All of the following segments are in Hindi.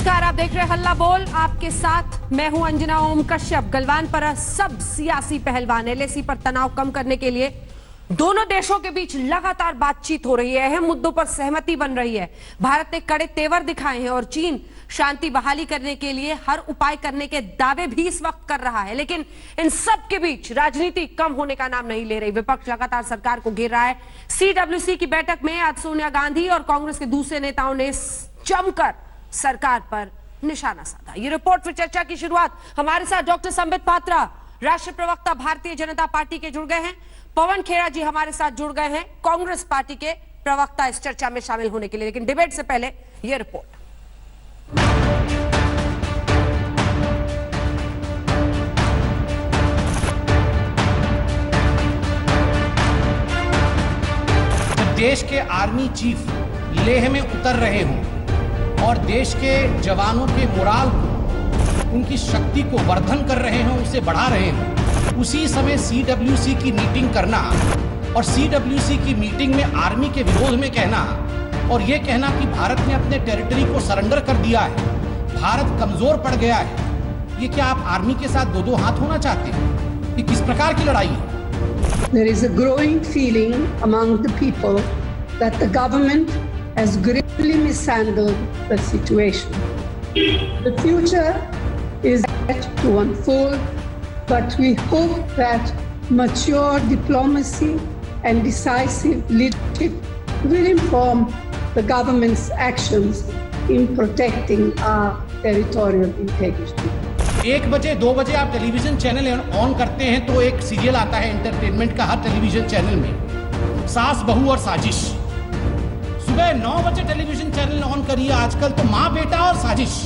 नमस्कार, आप देख रहे हैं हल्ला बोल। आपके साथ मैं हूं अंजना ओम कश्यप। गलवान पर सब सियासी पहलवान। एलएसी पर तनाव कम करने के लिए दोनों देशों के बीच लगातार बातचीत हो रही है। अहम मुद्दों पर सहमति बन रही है। भारत ने कड़े तेवर दिखाए हैं और चीन शांति बहाली करने के लिए हर उपाय करने के दावे भी इस वक्त कर रहा है। लेकिन इन सब के बीच राजनीति कम होने का नाम नहीं ले रही। विपक्ष लगातार सरकार को घेर रहा है। सीडब्ल्यूसी की बैठक में आज सोनिया गांधी और कांग्रेस के दूसरे नेताओं ने जमकर सरकार पर निशाना साधा। ये रिपोर्ट फिर चर्चा की शुरुआत। हमारे साथ डॉक्टर संबित पात्रा, राष्ट्रीय प्रवक्ता भारतीय जनता पार्टी के जुड़ गए हैं। पवन खेड़ा जी हमारे साथ जुड़ गए हैं, कांग्रेस पार्टी के प्रवक्ता, इस चर्चा में शामिल होने के लिए। लेकिन डिबेट से पहले यह रिपोर्ट। देश के आर्मी चीफ लेह में उतर रहे हों और देश के जवानों के मोराल को, उनकी शक्ति को वर्धन कर रहे हों, उसे बढ़ा रहे हों, उसी समय सीडब्ल्यूसी की मीटिंग करना और सीडब्ल्यूसी की मीटिंग में आर्मी के विरोध में कहना और यह कहना कि भारत ने अपने टेरिटरी को सरेंडर कर दिया है, भारत कमजोर पड़ गया है, ये क्या आप आर्मी के साथ दो हाथ होना चाहते हैं? ये किस प्रकार की लड़ाई है? There is a growing feeling among the people that the government has gravely mishandled the situation. The future is yet to unfold, but we hope that mature diplomacy and decisive leadership will inform the government's actions in protecting our territorial integrity. 1 बजे 2 बजे आप टेलीविजन चैनल ऑन करते हैं तो एक सीरियल आता है एंटरटेनमेंट का हर टेलीविजन चैनल में, सास बहू और साजिश। सुबह 9 बजे टेलीविजन चैनल ऑन करिए आजकल तो माँ बेटा और साजिश,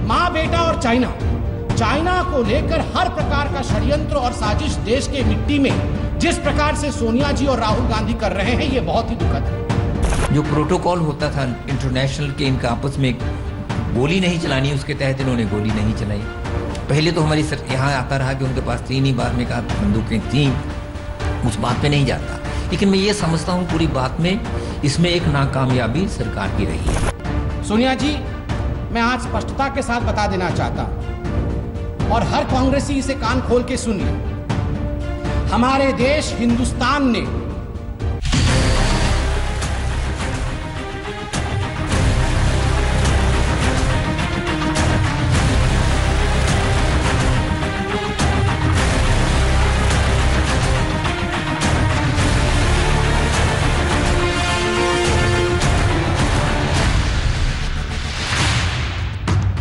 माँ बेटा और चाइना को लेकर हर प्रकार का षड्यंत्र और साजिश देश के मिट्टी में जिस प्रकार से सोनिया जी और राहुल गांधी कर रहे हैं, ये बहुत ही दुखद है। जो प्रोटोकॉल होता था इंटरनेशनल के, इनका आपस में गोली नहीं चलानी, उसके तहत इन्होंने गोली नहीं चलाई। पहले तो हमारी यहाँ आता रहा कि उनके पास 3 ही, बाद में कहा बंदूकें 3, उस बात पे नहीं जाता। लेकिन मैं ये समझता हूँ पूरी बात में इसमें एक नाकामयाबी सरकार की रही है। सोनिया जी, मैं आज स्पष्टता के साथ बता देना चाहता हूँ और हर कांग्रेसी इसे कान खोल के सुन ले। हमारे देश हिंदुस्तान ने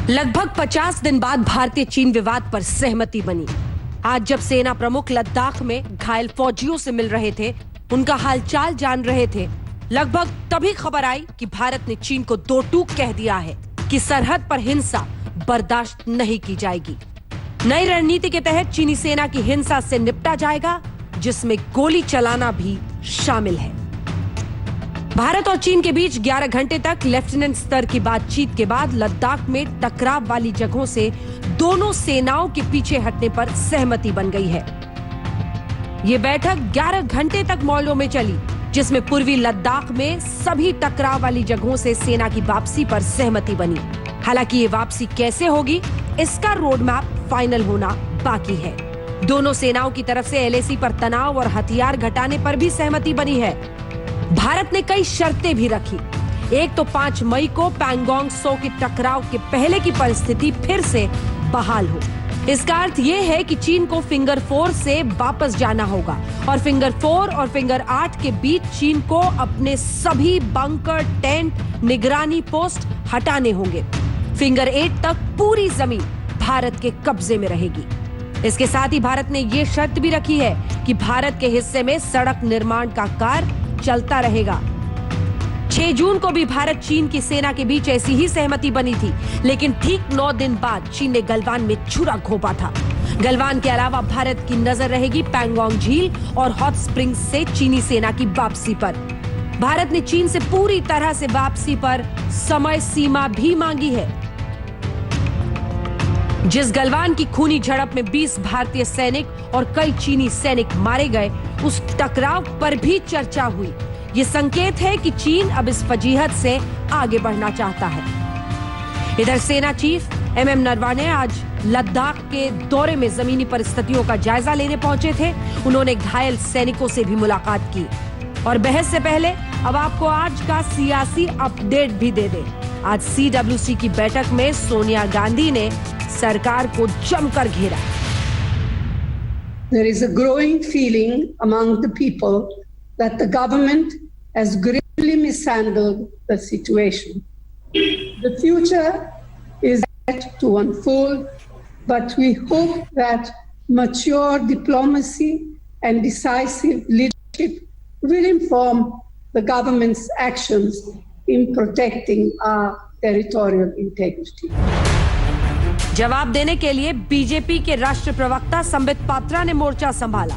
लगभग 50 दिन बाद भारतीय चीन विवाद पर सहमति बनी। आज जब सेना प्रमुख लद्दाख में घायल फौजियों से मिल रहे थे, उनका हालचाल जान रहे थे, लगभग तभी खबर आई कि भारत ने चीन को दो टूक कह दिया है कि सरहद पर हिंसा बर्दाश्त नहीं की जाएगी। नई रणनीति के तहत चीनी सेना की हिंसा से निपटा जाएगा, जिसमें गोली चलाना भी शामिल है। भारत और चीन के बीच 11 घंटे तक लेफ्टिनेंट स्तर की बातचीत के बाद लद्दाख में टकराव वाली जगहों से दोनों सेनाओं के पीछे हटने पर सहमति बन गई है। यह बैठक 11 घंटे तक मॉल्डो में चली, जिसमें पूर्वी लद्दाख में सभी टकराव वाली जगहों से सेना की वापसी पर सहमति बनी। हालांकि ये वापसी कैसे होगी, इसका रोड मैप फाइनल होना बाकी है। दोनों सेनाओं की तरफ से एलएसी पर तनाव और हथियार घटाने पर भी सहमति बनी है। भारत ने कई शर्तें भी रखी। एक तो 5 मई को पैंगोंग त्सो के टकराव के पहले की परिस्थिति फिर से बहाल हो। इसका अर्थ यह है कि चीन को फिंगर 4 से वापस जाना होगा और फिंगर 4 और फिंगर 8 के बीच चीन को अपने सभी बंकर, टेंट, निगरानी पोस्ट हटाने होंगे। फिंगर 8 तक पूरी जमीन भारत के कब्जे में रहेगी। इसके साथ ही भारत ने यह शर्त भी रखी है कि भारत के हिस्से में सड़क निर्माण का कार्य चलता रहेगा। 6 जून को भी भारत चीन की सेना के बीच ऐसी ही सहमति बनी थी, लेकिन ठीक 9 दिन बाद चीन ने गलवान में छुरा घोंपा था। गलवान के अलावा भारत की नजर रहेगी पैंगोंग झील और हॉट स्प्रिंग्स से चीनी सेना की वापसी पर। भारत ने चीन से पूरी तरह से वापसी पर समय सीमा भी मांगी है। जिस गलवान की खूनी झड़प में 20 भारतीय सैनिक और कई चीनी सैनिक मारे गए, उस टकराव पर भी चर्चा हुई। ये संकेत है कि चीन अब इस फजीहत से आगे बढ़ना चाहता है। इधर सेना चीफ एमएम नरवणे आज लद्दाख के दौरे में जमीनी परिस्थितियों का जायजा लेने पहुंचे थे। उन्होंने घायल सैनिकों से भी मुलाकात की। और बहस से पहले अब आपको आज का सियासी अपडेट भी दे दें। आज CWC की बैठक में सोनिया गांधी ने सरकार को जमकर घेरा। There is a growing feeling among the people that the government has gravely mishandled the situation. The future is yet to unfold, but we hope that mature diplomacy and decisive leadership will inform the government's actions in protecting our territorial integrity. जवाब देने के लिए बीजेपी के राष्ट्रीय प्रवक्ता संबित पात्रा ने मोर्चा संभाला।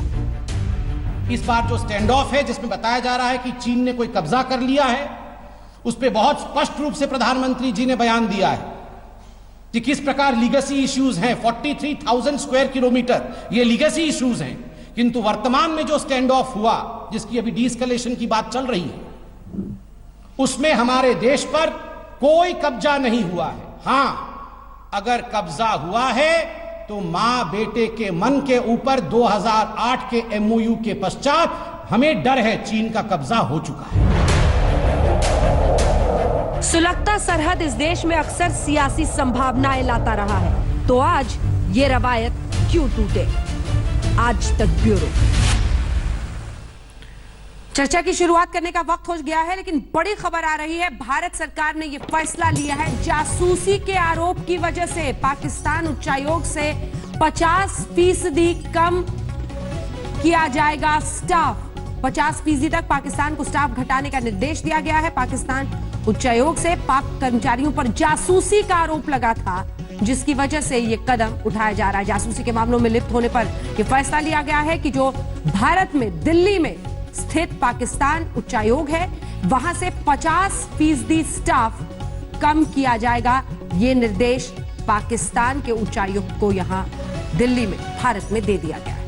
इस बार जो स्टैंड ऑफ है जिसमें बताया जा रहा है कि चीन ने कोई कब्जा कर लिया है, उस पे बहुत स्पष्ट रूप से प्रधानमंत्री जी ने बयान दिया है कि किस प्रकार लीगेसी इश्यूज हैं। 43,000 स्क्वायर किलोमीटर ये लीगेसी इश्यूज हैं, किंतु वर्तमान में जो स्टैंड ऑफ हुआ, जिसकी अभी डीएस्केलेशन की बात चल रही है, उसमें हमारे देश पर कोई कब्जा नहीं हुआ है। हां, अगर कब्जा हुआ है तो मां बेटे के मन के ऊपर 2008 के MOU के पश्चात हमें डर है, चीन का कब्जा हो चुका है। सुलगता सरहद इस देश में अक्सर सियासी संभावनाएं लाता रहा है, तो आज ये रवायत क्यों टूटे? आज तक ब्यूरो। चर्चा की शुरुआत करने का वक्त हो गया है, लेकिन बड़ी खबर आ रही है। भारत सरकार ने यह फैसला लिया है, जासूसी के आरोप की वजह से पाकिस्तान उच्चायोग से 50% कम किया जाएगा स्टाफ। 50% तक पाकिस्तान को स्टाफ घटाने का निर्देश दिया गया है। पाकिस्तान उच्चायोग से पाक कर्मचारियों पर जासूसी का आरोप लगा था, जिसकी वजह से यह कदम उठाया जा रहा है। जासूसी के मामलों में लिप्त होने पर यह फैसला लिया गया है कि जो भारत में दिल्ली में स्थित पाकिस्तान उच्चायोग है, वहां से 50% स्टाफ कम किया जाएगा। यह निर्देश पाकिस्तान के उच्चायुक्त को यहां दिल्ली में भारत में दे दिया गया है।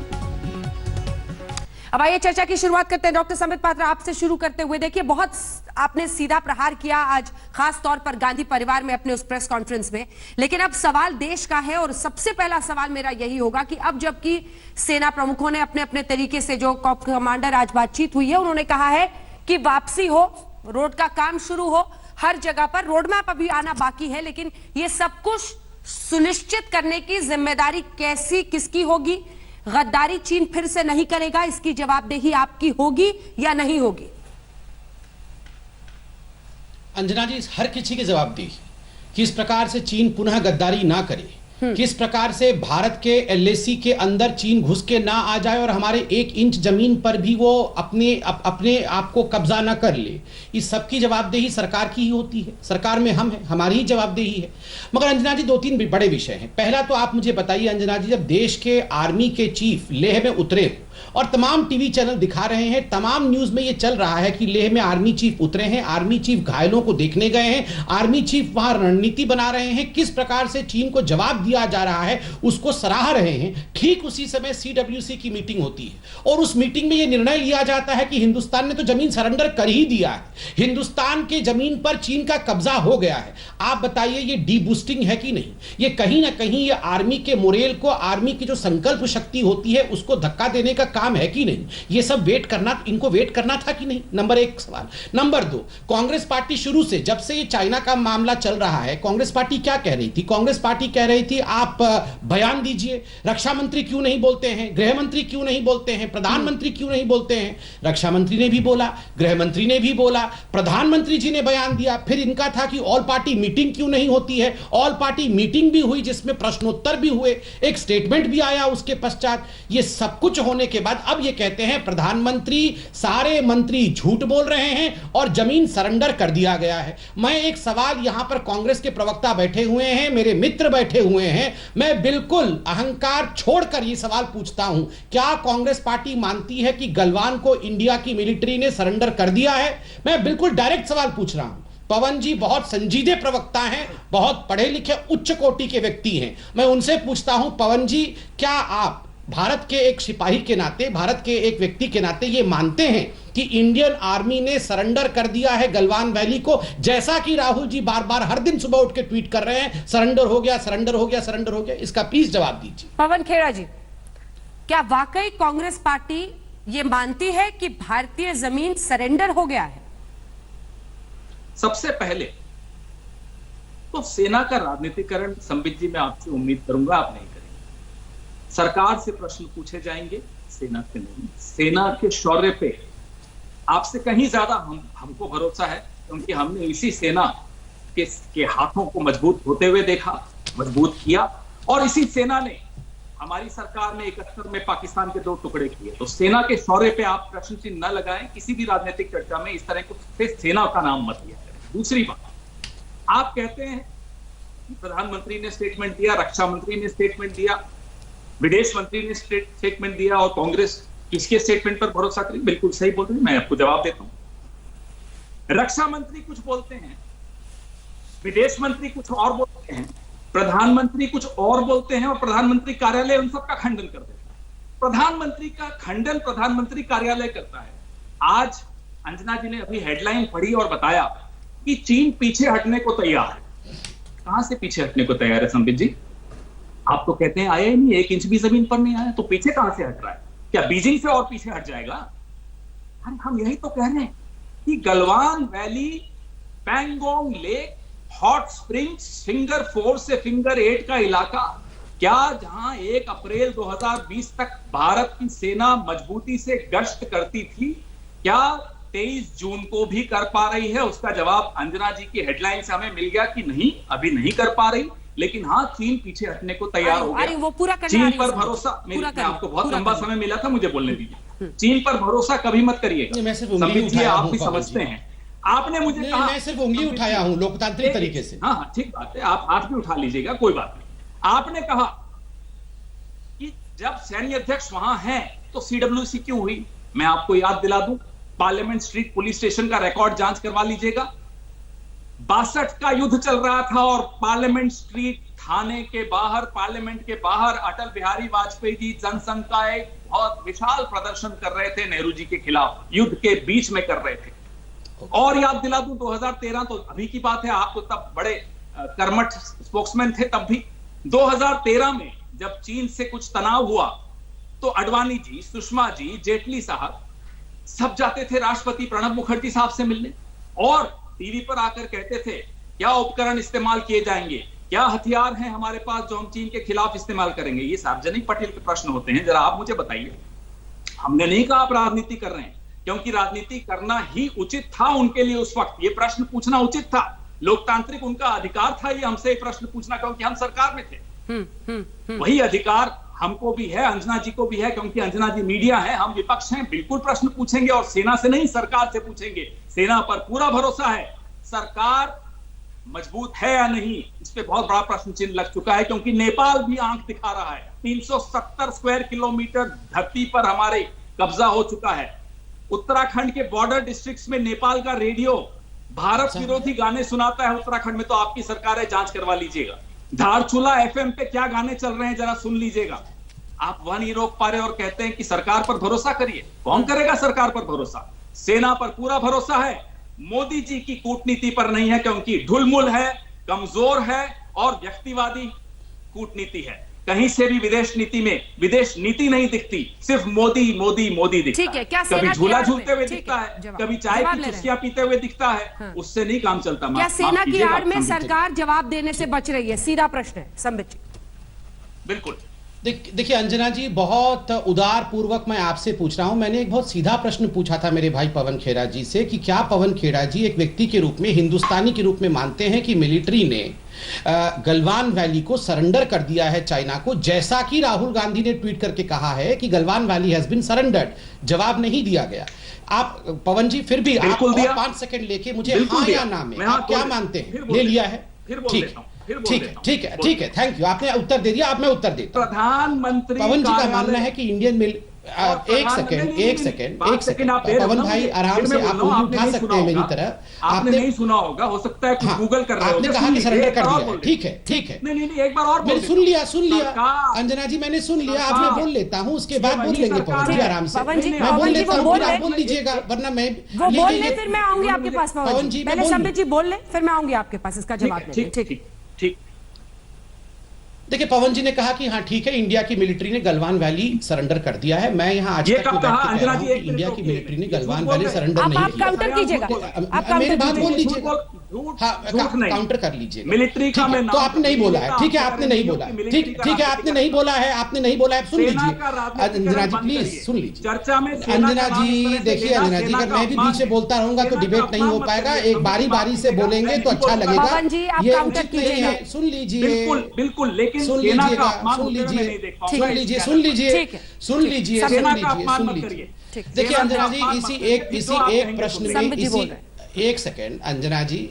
अब आइए चर्चा की शुरुआत करते हैं। डॉक्टर संबित पात्रा, आपसे शुरू करते हुए, देखिए बहुत आपने सीधा प्रहार किया आज खास तौर पर गांधी परिवार में अपने उस प्रेस कॉन्फ्रेंस में, लेकिन अब सवाल देश का है और सबसे पहला सवाल मेरा यही होगा कि अब जबकि सेना प्रमुखों ने अपने अपने तरीके से, जो कॉप कमांडर आज बातचीत हुई है, उन्होंने कहा है कि वापसी हो, रोड का काम शुरू हो, हर जगह पर रोड मैप अभी आना बाकी है, लेकिन ये सब कुछ सुनिश्चित करने की जिम्मेदारी किसकी होगी? गद्दारी चीन फिर से नहीं करेगा, इसकी जवाबदेही आपकी होगी या नहीं होगी? अंजना जी, हर किसी की जवाबदेही, किस प्रकार से चीन पुनः गद्दारी ना करे, किस प्रकार से भारत के LAC के अंदर चीन घुस के ना आ जाए और हमारे 1 इंच जमीन पर भी वो अपने आप को कब्जा ना कर ले, इस सब की जवाबदेही सरकार की ही होती है। सरकार में हम हैं, हमारी ही जवाबदेही है। मगर अंजना जी, 2-3 बड़े विषय हैं। पहला तो आप मुझे बताइए अंजना जी, जब देश के आर्मी के चीफ लेह में उतरे और तमाम टीवी चैनल दिखा रहे हैं, तमाम न्यूज में ये चल रहा है कि लेह में आर्मी चीफ उतरे हैं, आर्मी चीफ घायलों को देखने गए हैं, आर्मी चीफ वहां रणनीति बना रहे हैं, किस प्रकार से चीन को जवाब दिया जा रहा है उसको सराह रहे हैं। ठीक उसी समय CWC की मीटिंग होती है और उस मीटिंग में यह निर्णय लिया जाता है कि हिंदुस्तान ने तो जमीन सरेंडर कर ही दिया है, हिंदुस्तान के जमीन पर चीन का कब्जा हो गया है। आप बताइए, ये डीबूस्टिंग है कि नहीं? ये कहीं ना कहीं ये आर्मी के मोरेल को, आर्मी की जो संकल्प शक्ति होती है उसको धक्का देने का काम है कि नहीं? ये सब इनको वेट करना था कि नहीं? नंबर 1 सवाल। नंबर 2, कांग्रेस पार्टी शुरू से, जब से ये चाइना का मामला चल रहा है, कांग्रेस पार्टी क्या कह रही थी? कांग्रेस पार्टी कह रही थी आप बयान दीजिए, रक्षा मंत्री क्यों नहीं बोलते हैं, गृह मंत्री क्यों नहीं बोलते हैं, प्रधानमंत्री क्यों नहीं बोलते हैं? रक्षा मंत्री ने भी बोला, गृह मंत्री ने भी बोला, प्रधानमंत्री जी ने बयान दिया। फिर इनका था कि ऑल पार्टी मीटिंग क्यों नहीं होती है? ऑल पार्टी मीटिंग भी हुई, जिसमें प्रश्नोत्तर भी हुए, एक स्टेटमेंट भी आया उसके पश्चात। ये सब कुछ होने के बाद अब ये कहते हैं प्रधानमंत्री, सारे मंत्री झूठ बोल रहे हैं और जमीन सरेंडर कर दिया गया है। मैं एक सवाल, यहां पर कांग्रेस के प्रवक्ता बैठे हुए हैं, मेरे मित्र बैठे हुए हैं, मैं बिल्कुल अहंकार छोड़कर यह सवाल पूछता हूं, क्या कांग्रेस पार्टी मानती है कि गलवान को इंडिया की मिलिट्री ने सरेंडर कर दिया है? मैं बिल्कुल डायरेक्ट सवाल पूछ रहा हूं। पवन जी बहुत संजीदे प्रवक्ता हैं, बहुत पढ़े लिखे उच्च कोटि के व्यक्ति हैं, मैं उनसे पूछता हूं, पवन जी, क्या आप भारत के एक सिपाही के नाते, भारत के एक व्यक्ति के नाते ये मानते हैं कि इंडियन आर्मी ने सरेंडर कर दिया है गलवान वैली को, जैसा कि राहुल जी बार बार हर दिन सुबह उठ के ट्वीट कर रहे हैं, सरेंडर हो गया, सरेंडर हो गया, सरेंडर हो गया? इसका प्लीज जवाब दीजिए। पवन खेड़ा जी, क्या वाकई कांग्रेस पार्टी ये मानती है कि भारतीय जमीन सरेंडर हो गया है? सबसे पहले तो सेना का राजनीतिकरण संबित जी मैं आपसे उम्मीद करूंगा आप नहीं करेंगे। सरकार से प्रश्न पूछे जाएंगे, सेना से नहीं। सेना के शौर्य पे आपसे कहीं ज्यादा हमको भरोसा है, क्योंकि हमने इसी सेना के हाथों को मजबूत होते हुए देखा, मजबूत किया, और इसी सेना ने, हमारी सरकार ने 71 में पाकिस्तान के 2 टुकड़े किए। तो सेना के शौर्य पे आप प्रश्न चिन्ह न लगाएं किसी भी राजनीतिक चर्चा में, इस तरह के सेना का नाम मत लिया करें। दूसरी बात, आप कहते हैं कि प्रधानमंत्री ने स्टेटमेंट दिया, रक्षा मंत्री ने स्टेटमेंट दिया, विदेश मंत्री ने स्टेटमेंट दिया, और कांग्रेस किसके स्टेटमेंट पर भरोसा करें? बिल्कुल सही बोल रही है, मैं आपको जवाब देता हूं। रक्षा मंत्री कुछ बोलते हैं, विदेश मंत्री कुछ और बोलते हैं, प्रधानमंत्री कुछ और बोलते हैं, और प्रधानमंत्री कार्यालय उन सबका खंडन कर देता है। प्रधानमंत्री का खंडन प्रधानमंत्री कार्यालय करता है। आज अंजना जी ने अभी हेडलाइन पढ़ी और बताया कि चीन पीछे हटने को तैयार है। कहां से पीछे हटने को तैयार है संबित जी? आप तो कहते हैं आया ही नहीं, 1 इंच भी जमीन पर नहीं आया, तो पीछे कहां से हट रहा है? क्या बीजिंग से और पीछे हट जाएगा? हम यही तो कह रहे हैं कि Galwan valley, Pangong lake, hot springs, finger 4 से फिंगर 8 का इलाका, क्या जहां 1 अप्रैल 2020 तक भारत की सेना मजबूती से गश्त करती थी, क्या 23 जून को भी कर पा रही है? उसका जवाब अंजना जी की हेडलाइन से हमें मिल गया कि नहीं, अभी नहीं कर पा रही। लेकिन हाँ, चीन पीछे हटने को तैयार हो गया। वो पूरा चीन पर भरोसा, आपको बहुत लंबा समय मिला था, मुझे बोलने दीजिए। चीन पर भरोसा कभी मत करिएगा, संबित जी आप भी समझते हैं। आपने मुझे कहा, मैं सिर्फ उंगली उठाया हूं लोकतांत्रिक तरीके से। हाँ, ठीक बात है, आप हाथ भी उठा लीजिएगा, कोई बात नहीं। आपने कहा कि जब सैन्य अध्यक्ष वहां हैं तो सीडब्ल्यूसी क्यों हुई? मैं आपको याद दिला दूं, पार्लियामेंट स्ट्रीट पुलिस स्टेशन का रिकॉर्ड जांच करवा लीजिएगा। 62 का युद्ध चल रहा था और पार्लियामेंट स्ट्रीट थाने के बाहर, पार्लियामेंट के बाहर अटल बिहारी वाजपेयी जी जनसंघ का एक बहुत विशाल प्रदर्शन कर रहे थे नेहरू जी के खिलाफ, युद्ध के बीच में कर रहे थे। और याद दिला दूं, 2013 तो अभी की बात है, आप तो तब बड़े कर्मठ स्पोक्समैन थे तब भी। 2013 में जब चीन से कुछ तनाव हुआ तो अडवाणी जी, सुषमा जी, जेटली साहब सब जाते थे राष्ट्रपति प्रणब मुखर्जी साहब से मिलने, और टीवी पर आकर कहते थे क्या उपकरण इस्तेमाल किए जाएंगे, क्या हथियार हैं हमारे पास जो हम चीन के खिलाफ इस्तेमाल करेंगे। ये सार्वजनिक पटेल के प्रश्न होते हैं, जरा आप मुझे बताइए। हमने नहीं कहा आप राजनीति कर रहे हैं, क्योंकि राजनीति करना ही उचित था उनके लिए उस वक्त, ये प्रश्न पूछना उचित था, लोकतांत्रिक उनका अधिकार था ये हमसे प्रश्न पूछना, क्योंकि हम सरकार में थे। वही अधिकार हमको भी है, अंजना जी को भी है, क्योंकि अंजना जी मीडिया है, हम विपक्ष हैं, बिल्कुल प्रश्न पूछेंगे, और सेना से नहीं सरकार से पूछेंगे। सेना पर पूरा भरोसा है, सरकार मजबूत है या नहीं, इस पे बहुत बड़ा प्रश्न चिन्ह लग चुका है, क्योंकि नेपाल भी आंख दिखा रहा है। 370 स्क्वायर किलोमीटर धरती पर हमारे कब्जा हो चुका है। उत्तराखंड के बॉर्डर डिस्ट्रिक्ट्स में नेपाल का रेडियो भारत विरोधी गाने सुनाता है उत्तराखंड में, तो आपकी सरकार है, जांच करवा लीजिएगा। धारचूला एफएम पे क्या गाने चल रहे हैं जरा सुन लीजिएगा। आप वह नहीं रोक पा रहे और कहते हैं कि सरकार पर भरोसा करिए। कौन करेगा सरकार पर भरोसा? सेना पर पूरा भरोसा है, मोदी जी की कूटनीति पर नहीं है, क्योंकि ढुलमुल है, कमजोर है और व्यक्तिवादी कूटनीति है। कहीं से भी विदेश नीति में विदेश नीति नहीं दिखती, सिर्फ मोदी मोदी मोदी दिखता ठीक है, क्या कभी झूला झूलते हुए दिखता है, कभी चाय की चुस्कियां पीते हुए दिखता है। हाँ। उससे नहीं काम चलता। क्या सेना की आड़ में सरकार जवाब देने से बच रही है? सीधा प्रश्न है संबित जी। बिल्कुल। देखिए अंजना जी, बहुत उदार पूर्वक मैं आपसे पूछ रहा हूं। मैंने एक बहुत सीधा प्रश्न पूछा था मेरे भाई पवन खेड़ा जी से कि क्या पवन खेड़ा जी एक व्यक्ति के रूप में, हिंदुस्तानी के रूप में मानते हैं कि मिलिट्री ने गलवान वैली को सरेंडर कर दिया है चाइना को, जैसा कि राहुल गांधी ने ट्वीट करके कहा है कि Galwan valley has been surrendered? जवाब नहीं दिया गया। आप पवन जी फिर भी आप 5 सेकंड लेके मुझे हाँ या ना में आप क्या मानते हैं? ले लिया है, ठीक है, थैंक यू, आपने उत्तर दे दिया। आप मैं उत्तर देता हूं। प्रधानमंत्री पवन जी का मानना है कि इंडियन एक सेकंड पवन भाई आराम से आप उंगली उठा सकते हैं मेरी तरफ। आपने नहीं सुना होगा, हो सकता है कुछ गूगल कर रहे हो। आपने कहा कि सरेंडर कर दिया, ठीक है। नहीं, एक बार और मैंने सुन लिया अंजना जी, मैंने सुन लिया। आप मैं बोल लेता हूँ, उसके बाद बोल लेंगे पवन जी आराम से। मैं बोल लेता हूँ, आप बोल लीजिएगा, वरना मैं वो बोल ले फिर मैं आऊंगी आपके पास। पवन जी पहले संबित जी बोल ले, फिर मैं आऊंगी आपके पास इसका जवाब देने। ठीक। देखिए पवन जी ने कहा कि हाँ ठीक है, इंडिया की मिलिट्री ने गलवान वैली सरेंडर कर दिया है। मैं यहाँ आज तक बैठ के कह रहा हूँ कि इंडिया की मिलिट्री ने गलवान वैली सरेंडर नहीं किया। काउंटर कीजिएगा, मेरी बात बोल लीजिएगा, काउंटर कर लीजिएगा। मिलिट्री का मैं तो आपने नहीं बोला है, ठीक है, आपने नहीं बोला है, ठीक है, आपने नहीं बोला है, आपने नहीं बोला है। सुन लीजिए अंजना जी, प्लीज सुन लीजिए। चर्चा में अंजना जी देखिए, अंजना जी अगर मैं भी बीच में बोलता रहूंगा तो डिबेट नहीं हो पाएगा। एक बारी बारी से बोलेंगे तो अच्छा लगेगा। पवन जी आप काउंटर कीजिएगा। सुन लीजिए, बिल्कुल, लेकिन सुन लीजिएगा, सुन लीजिए। देखिए अंजना जी, इसी एक प्रश्न में, एक सेकेंड अंजना जी,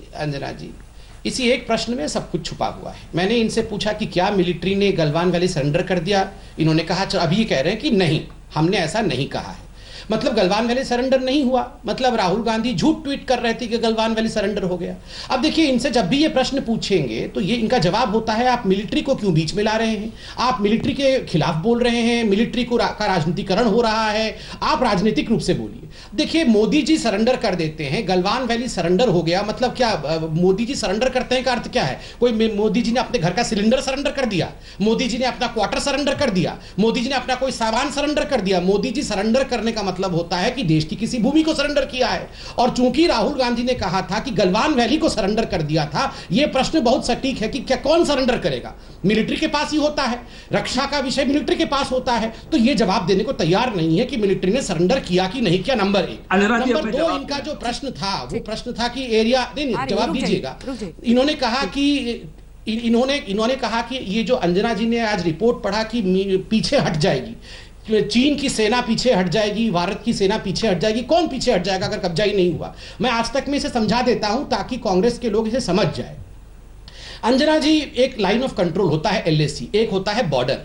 इसी एक प्रश्न में सब कुछ छुपा हुआ है। मैंने इनसे पूछा कि क्या मिलिट्री ने गलवान वैली सरेंडर कर दिया? इन्होंने कहा, अभी ये कह रहे हैं कि नहीं, हमने ऐसा नहीं कहा है। मतलब गलवान वैली सरेंडर नहीं हुआ, मतलब राहुल गांधी झूठ ट्वीट कर रहे थे कि गलवान वैली सरेंडर हो गया। अब देखिए, इनसे जब भी ये प्रश्न पूछेंगे तो ये इनका जवाब होता है, आप मिलिट्री को क्यों बीच में ला रहे हैं, आप मिलिट्री के खिलाफ बोल रहे हैं, मिलिट्री को का राजनीतिकरण हो रहा है, आप राजनीतिक रूप से बोलिए। देखिए मोदी जी सरेंडर कर देते हैं, गलवान वैली सरेंडर हो गया, मतलब क्या मोदी जी सरेंडर करते हैं का अर्थ क्या है? कोई मोदी जी ने अपने घर का सिलेंडर सरेंडर कर दिया, मोदी जी ने अपना क्वार्टर सरेंडर कर दिया, मोदी जी ने अपना कोई सामान सरेंडर कर दिया? मोदी जी सरेंडर करने का मतलब होता है कि देश की किसी भूमि को सरेंडर किया है। और चूंकि राहुल गांधी ने कहा था कि गलवान वैली को सरेंडर कर दिया था, यह प्रश्न बहुत सटीक है कि क्या कौन सरेंडर करेगा? मिलिट्री के पास ही होता है, रक्षा का विषय मिलिट्री के पास होता है, तो यह जवाब देने को तैयार नहीं है कि मिलिट्री ने सरेंडर किया कि नहीं किया। नंबर एक। नंबर दो, इनका जो प्रश्न था वो प्रश्न था कि एरिया, नहीं जवाब दीजिएगा। इन्होंने कहा कि ये जो अंजना जी ने आज रिपोर्ट पढ़ा कि पीछे हट जाएगी, चीन की सेना पीछे हट जाएगी, भारत की सेना पीछे हट जाएगी। कौन पीछे हट जाएगा अगर कब्जा ही नहीं हुआ? मैं आज तक में इसे समझा देता हूं ताकि कांग्रेस के लोग इसे समझ जाए। अंजना जी, एक लाइन ऑफ कंट्रोल होता है LAC, एक होता है बॉर्डर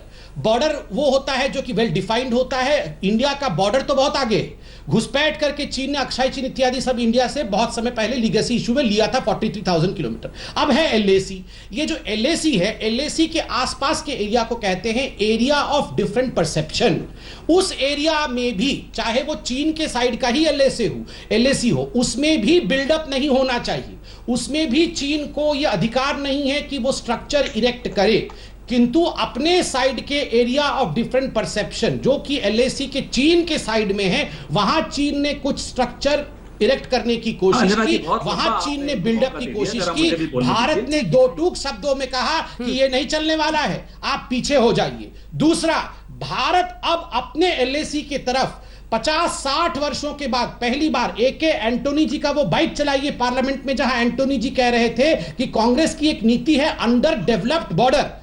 वो होता है जो कि वेल डिफाइंड होता है। इंडिया का बॉर्डर तो बहुत आगे, घुसपैठ करके चीन ने अक्षय चीन इत्यादि सब इंडिया से बहुत समय पहले लीगेसी इशू में लिया था 43,000 किलोमीटर। अब है LAC। ये जो LAC है, LAC के आसपास के एरिया को कहते हैं एरिया ऑफ डिफरेंट परसेप्शन। उस एरिया में भी, चाहे वो चीन के साइड का ही LAC हो, उसमें भी बिल्डअप नहीं होना चाहिए। उसमें भी चीन को यह अधिकार नहीं है कि वो स्ट्रक्चर इरेक्ट करे, किंतु अपने साइड के एरिया ऑफ डिफरेंट परसेप्शन जो कि LAC के चीन के साइड में है, वहां चीन ने कुछ स्ट्रक्चर इरेक्ट करने की कोशिश की, वहां चीन ने बिल्डअप की कोशिश की। भारत ने दो टूक शब्दों में कहा कि ये नहीं चलने वाला है, आप पीछे हो जाइए। दूसरा, भारत अब अपने LAC की तरफ 50-60 वर्षों के बाद पहली बार AK एंटोनी जी का वो बाइक चलाइए पार्लियामेंट में, जहां एंटोनी जी कह रहे थे कि कांग्रेस की एक नीति है अंडर डेवलप्ड बॉर्डर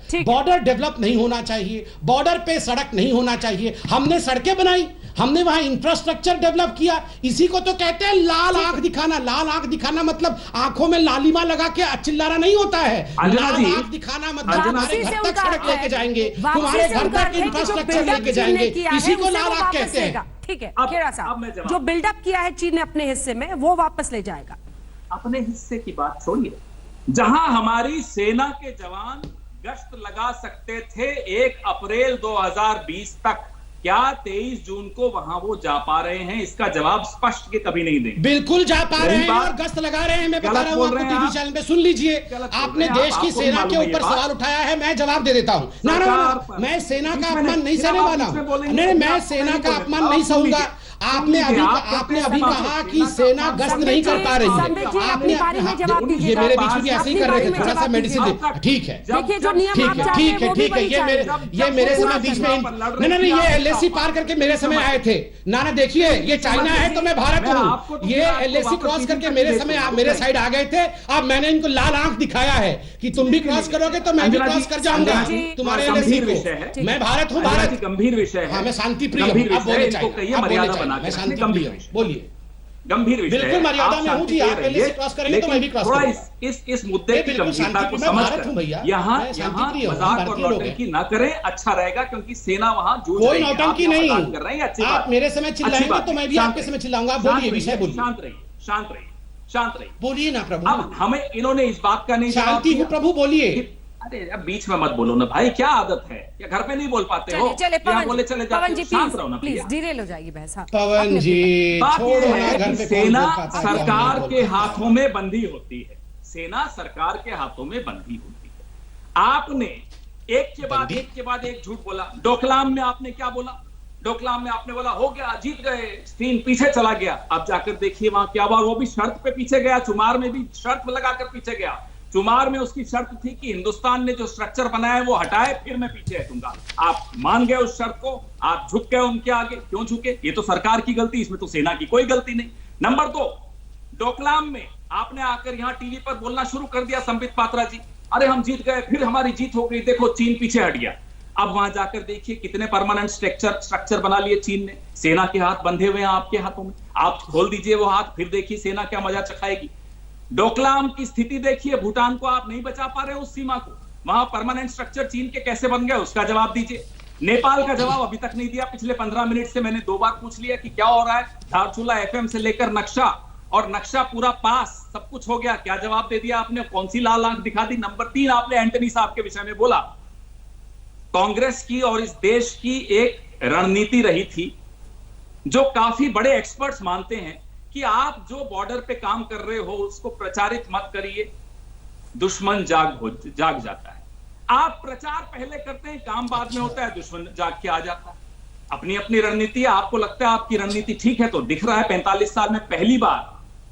डेवलप नहीं होना चाहिए, बॉर्डर पे सड़क नहीं होना चाहिए। हमने सड़कें बनाई, हमने वहां इंफ्रास्ट्रक्चर डेवलप किया। इसी को तो कहते हैं लाल आंख दिखाना। लाल आंख दिखाना मतलब आंखों में लालिमा लगा के चिल्लाना नहीं होता है। लाल आंख दिखाना मतलब तुम्हारे घर तक सड़क लेके जाएंगे, तुम्हारे घर तक इंफ्रास्ट्रक्चर लेके जाएंगे, इसी को लाल आंख कहते हैं। ठीक है खेड़ा साहब, जो बिल्डअप किया है चीन ने अपने हिस्से में, वो वापस ले जाएगा। अपने हिस्से की बात छोड़िए, जहां हमारी सेना के जवान गश्त लगा सकते थे 1 अप्रैल 2020 तक, क्या 23 जून को वहां वो जा पा रहे हैं? इसका जवाब स्पष्ट के कभी नहीं देंगे। बिल्कुल जा पा रहे हैं और गश्त लगा रहे हैं। मैं बता रहा हूं आपको, टीवी चैनल पे सुन लीजिए। आपने देश की सेना के ऊपर सवाल उठाया है, मैं जवाब दे देता हूं। ना, मैं सेना का अपमान नहीं सहने वाला हूं। नहीं, मैं सेना का अपमान नहीं सहूंगा। आपने अभी कहा कि सेना गश्त नहीं कर पा रही है। आपने ये मेरे बीच में ऐसे ही कर रहे थे, थोड़ा सा मेडिसिन दे। ठीक है, ये मेरे समय बीच में नहीं, ये LAC पार करके मेरे समय आए थे। ना देखिए, ये चाइना है तो मैं भारत हूँ। ये LAC क्रॉस करके मेरे साइड आ गए थे। अब मैंने इनको लाल आंख दिखाया है कि तुम भी क्रॉस करोगे तो मैं भी क्रॉस कर जाऊंगा तुम्हारे LAC को। मैं भारत हूँ, भारत गंभीर विषय है। हाँ, मैं शांति प्रिय हूँ। अब बोलने चाहिए, मर्यादा मैं शांति प्रिय हूँ, बोलिए। गंभीर विषय है। बिल्कुल मर्यादा में हूं जी, आप पहले से क्रॉस करेंगे तो मैं भी क्रॉस थोड़ा करूंगा। इस मुद्दे की गंभीरता को समझकर यहाँ मजाक और नौटंकी ना करें, अच्छा रहेगा, क्योंकि सेना वहां जूझ रही है। कोई नौटंकी नहीं कर रही है, अच्छी आप बात। मेरे समय चिल्लाएंगे तो मैं भी आपके समय चिल्लाऊंगा। आप बोलिए, विषय बोलिए। शांत रहिए, शांत रहिए, शांत रहिए। बोलिए ना प्रभु। अब हमें इन्होंने इस बात का नहीं जवाब शांति दिया। हूँ प्रभु, बोलिए। अरे अब बीच में मत बोलो ना भाई, क्या आदत है? या घर पे नहीं बोल पाते हो? चले या बोले चले जाते पवन हो? जी शांत रहो ना प्लीज भैया। डिरेल हो जाएगी बहस। हाँ, पवन अपने जी बात छोड़ो यह ना, है घर कि पे सेना कौन बोल पाता है, कौन सरकार नहीं बोल के पाता। हाथों में बंधी होती है। सेना सरकार के हाथों में बंधी होती है। आपने एक के बाद एक झूठ बोला। डोकलाम में आपने क्या बोला? डोकलाम में आपने बोला हो गया, जीत गए, चीन पीछे चला गया। अब जाकर देखिए वहां क्या हुआ। वो भी शर्त पे पीछे गया। चुमार में भी शर्त लगाकर पीछे गया। चुमार में उसकी शर्त थी कि हिंदुस्तान ने जो स्ट्रक्चर बनाया है वो हटाए, फिर मैं पीछे हटूंगा। आप मान गए उस शर्त को, आप झुक गए उनके आगे। क्यों झुके? ये तो सरकार की गलती, इसमें तो सेना की कोई गलती नहीं। नंबर 2, डोकलाम में आपने आकर यहां टीवी पर बोलना शुरू कर दिया, संबित पात्रा जी, अरे हम जीत गए, फिर हमारी जीत हो गई, देखो चीन पीछे हट गया। अब वहां जाकर देखिए कितने परमानेंट स्ट्रक्चर बना लिए चीन ने। सेना के हाथ बंधे हुए हैं आपके हाथों में। आप खोल दीजिए वो हाथ, फिर देखिए सेना क्या मजा चखाएगी। डोकलाम की स्थिति देखिए, भूटान को आप नहीं बचा पा रहे उस सीमा को। वहां परमानेंट स्ट्रक्चर चीन के कैसे बन गए, उसका जवाब दीजिए। नेपाल का जवाब अभी तक नहीं दिया। पिछले 15 मिनट से मैंने 2 बार पूछ लिया कि क्या हो रहा है। धारचूला एफएम से लेकर नक्शा, और नक्शा पूरा पास, सब कुछ हो गया। क्या जवाब दे दिया आपने? कौन सी लाल आंख दिखा दी? नंबर 3, आपने एंटनी साहब के विषय में बोला। कांग्रेस की और इस देश की एक रणनीति रही थी, जो काफी बड़े एक्सपर्ट्स मानते हैं, कि आप जो बॉर्डर पे काम कर रहे हो उसको प्रचारित मत करिए, दुश्मन जाग जाता है। आप प्रचार पहले करते हैं, काम बाद में होता है, दुश्मन जाग के आ जाता है। अपनी अपनी रणनीति है। आपको लगता है आपकी रणनीति ठीक है तो दिख रहा है 45 साल में पहली बार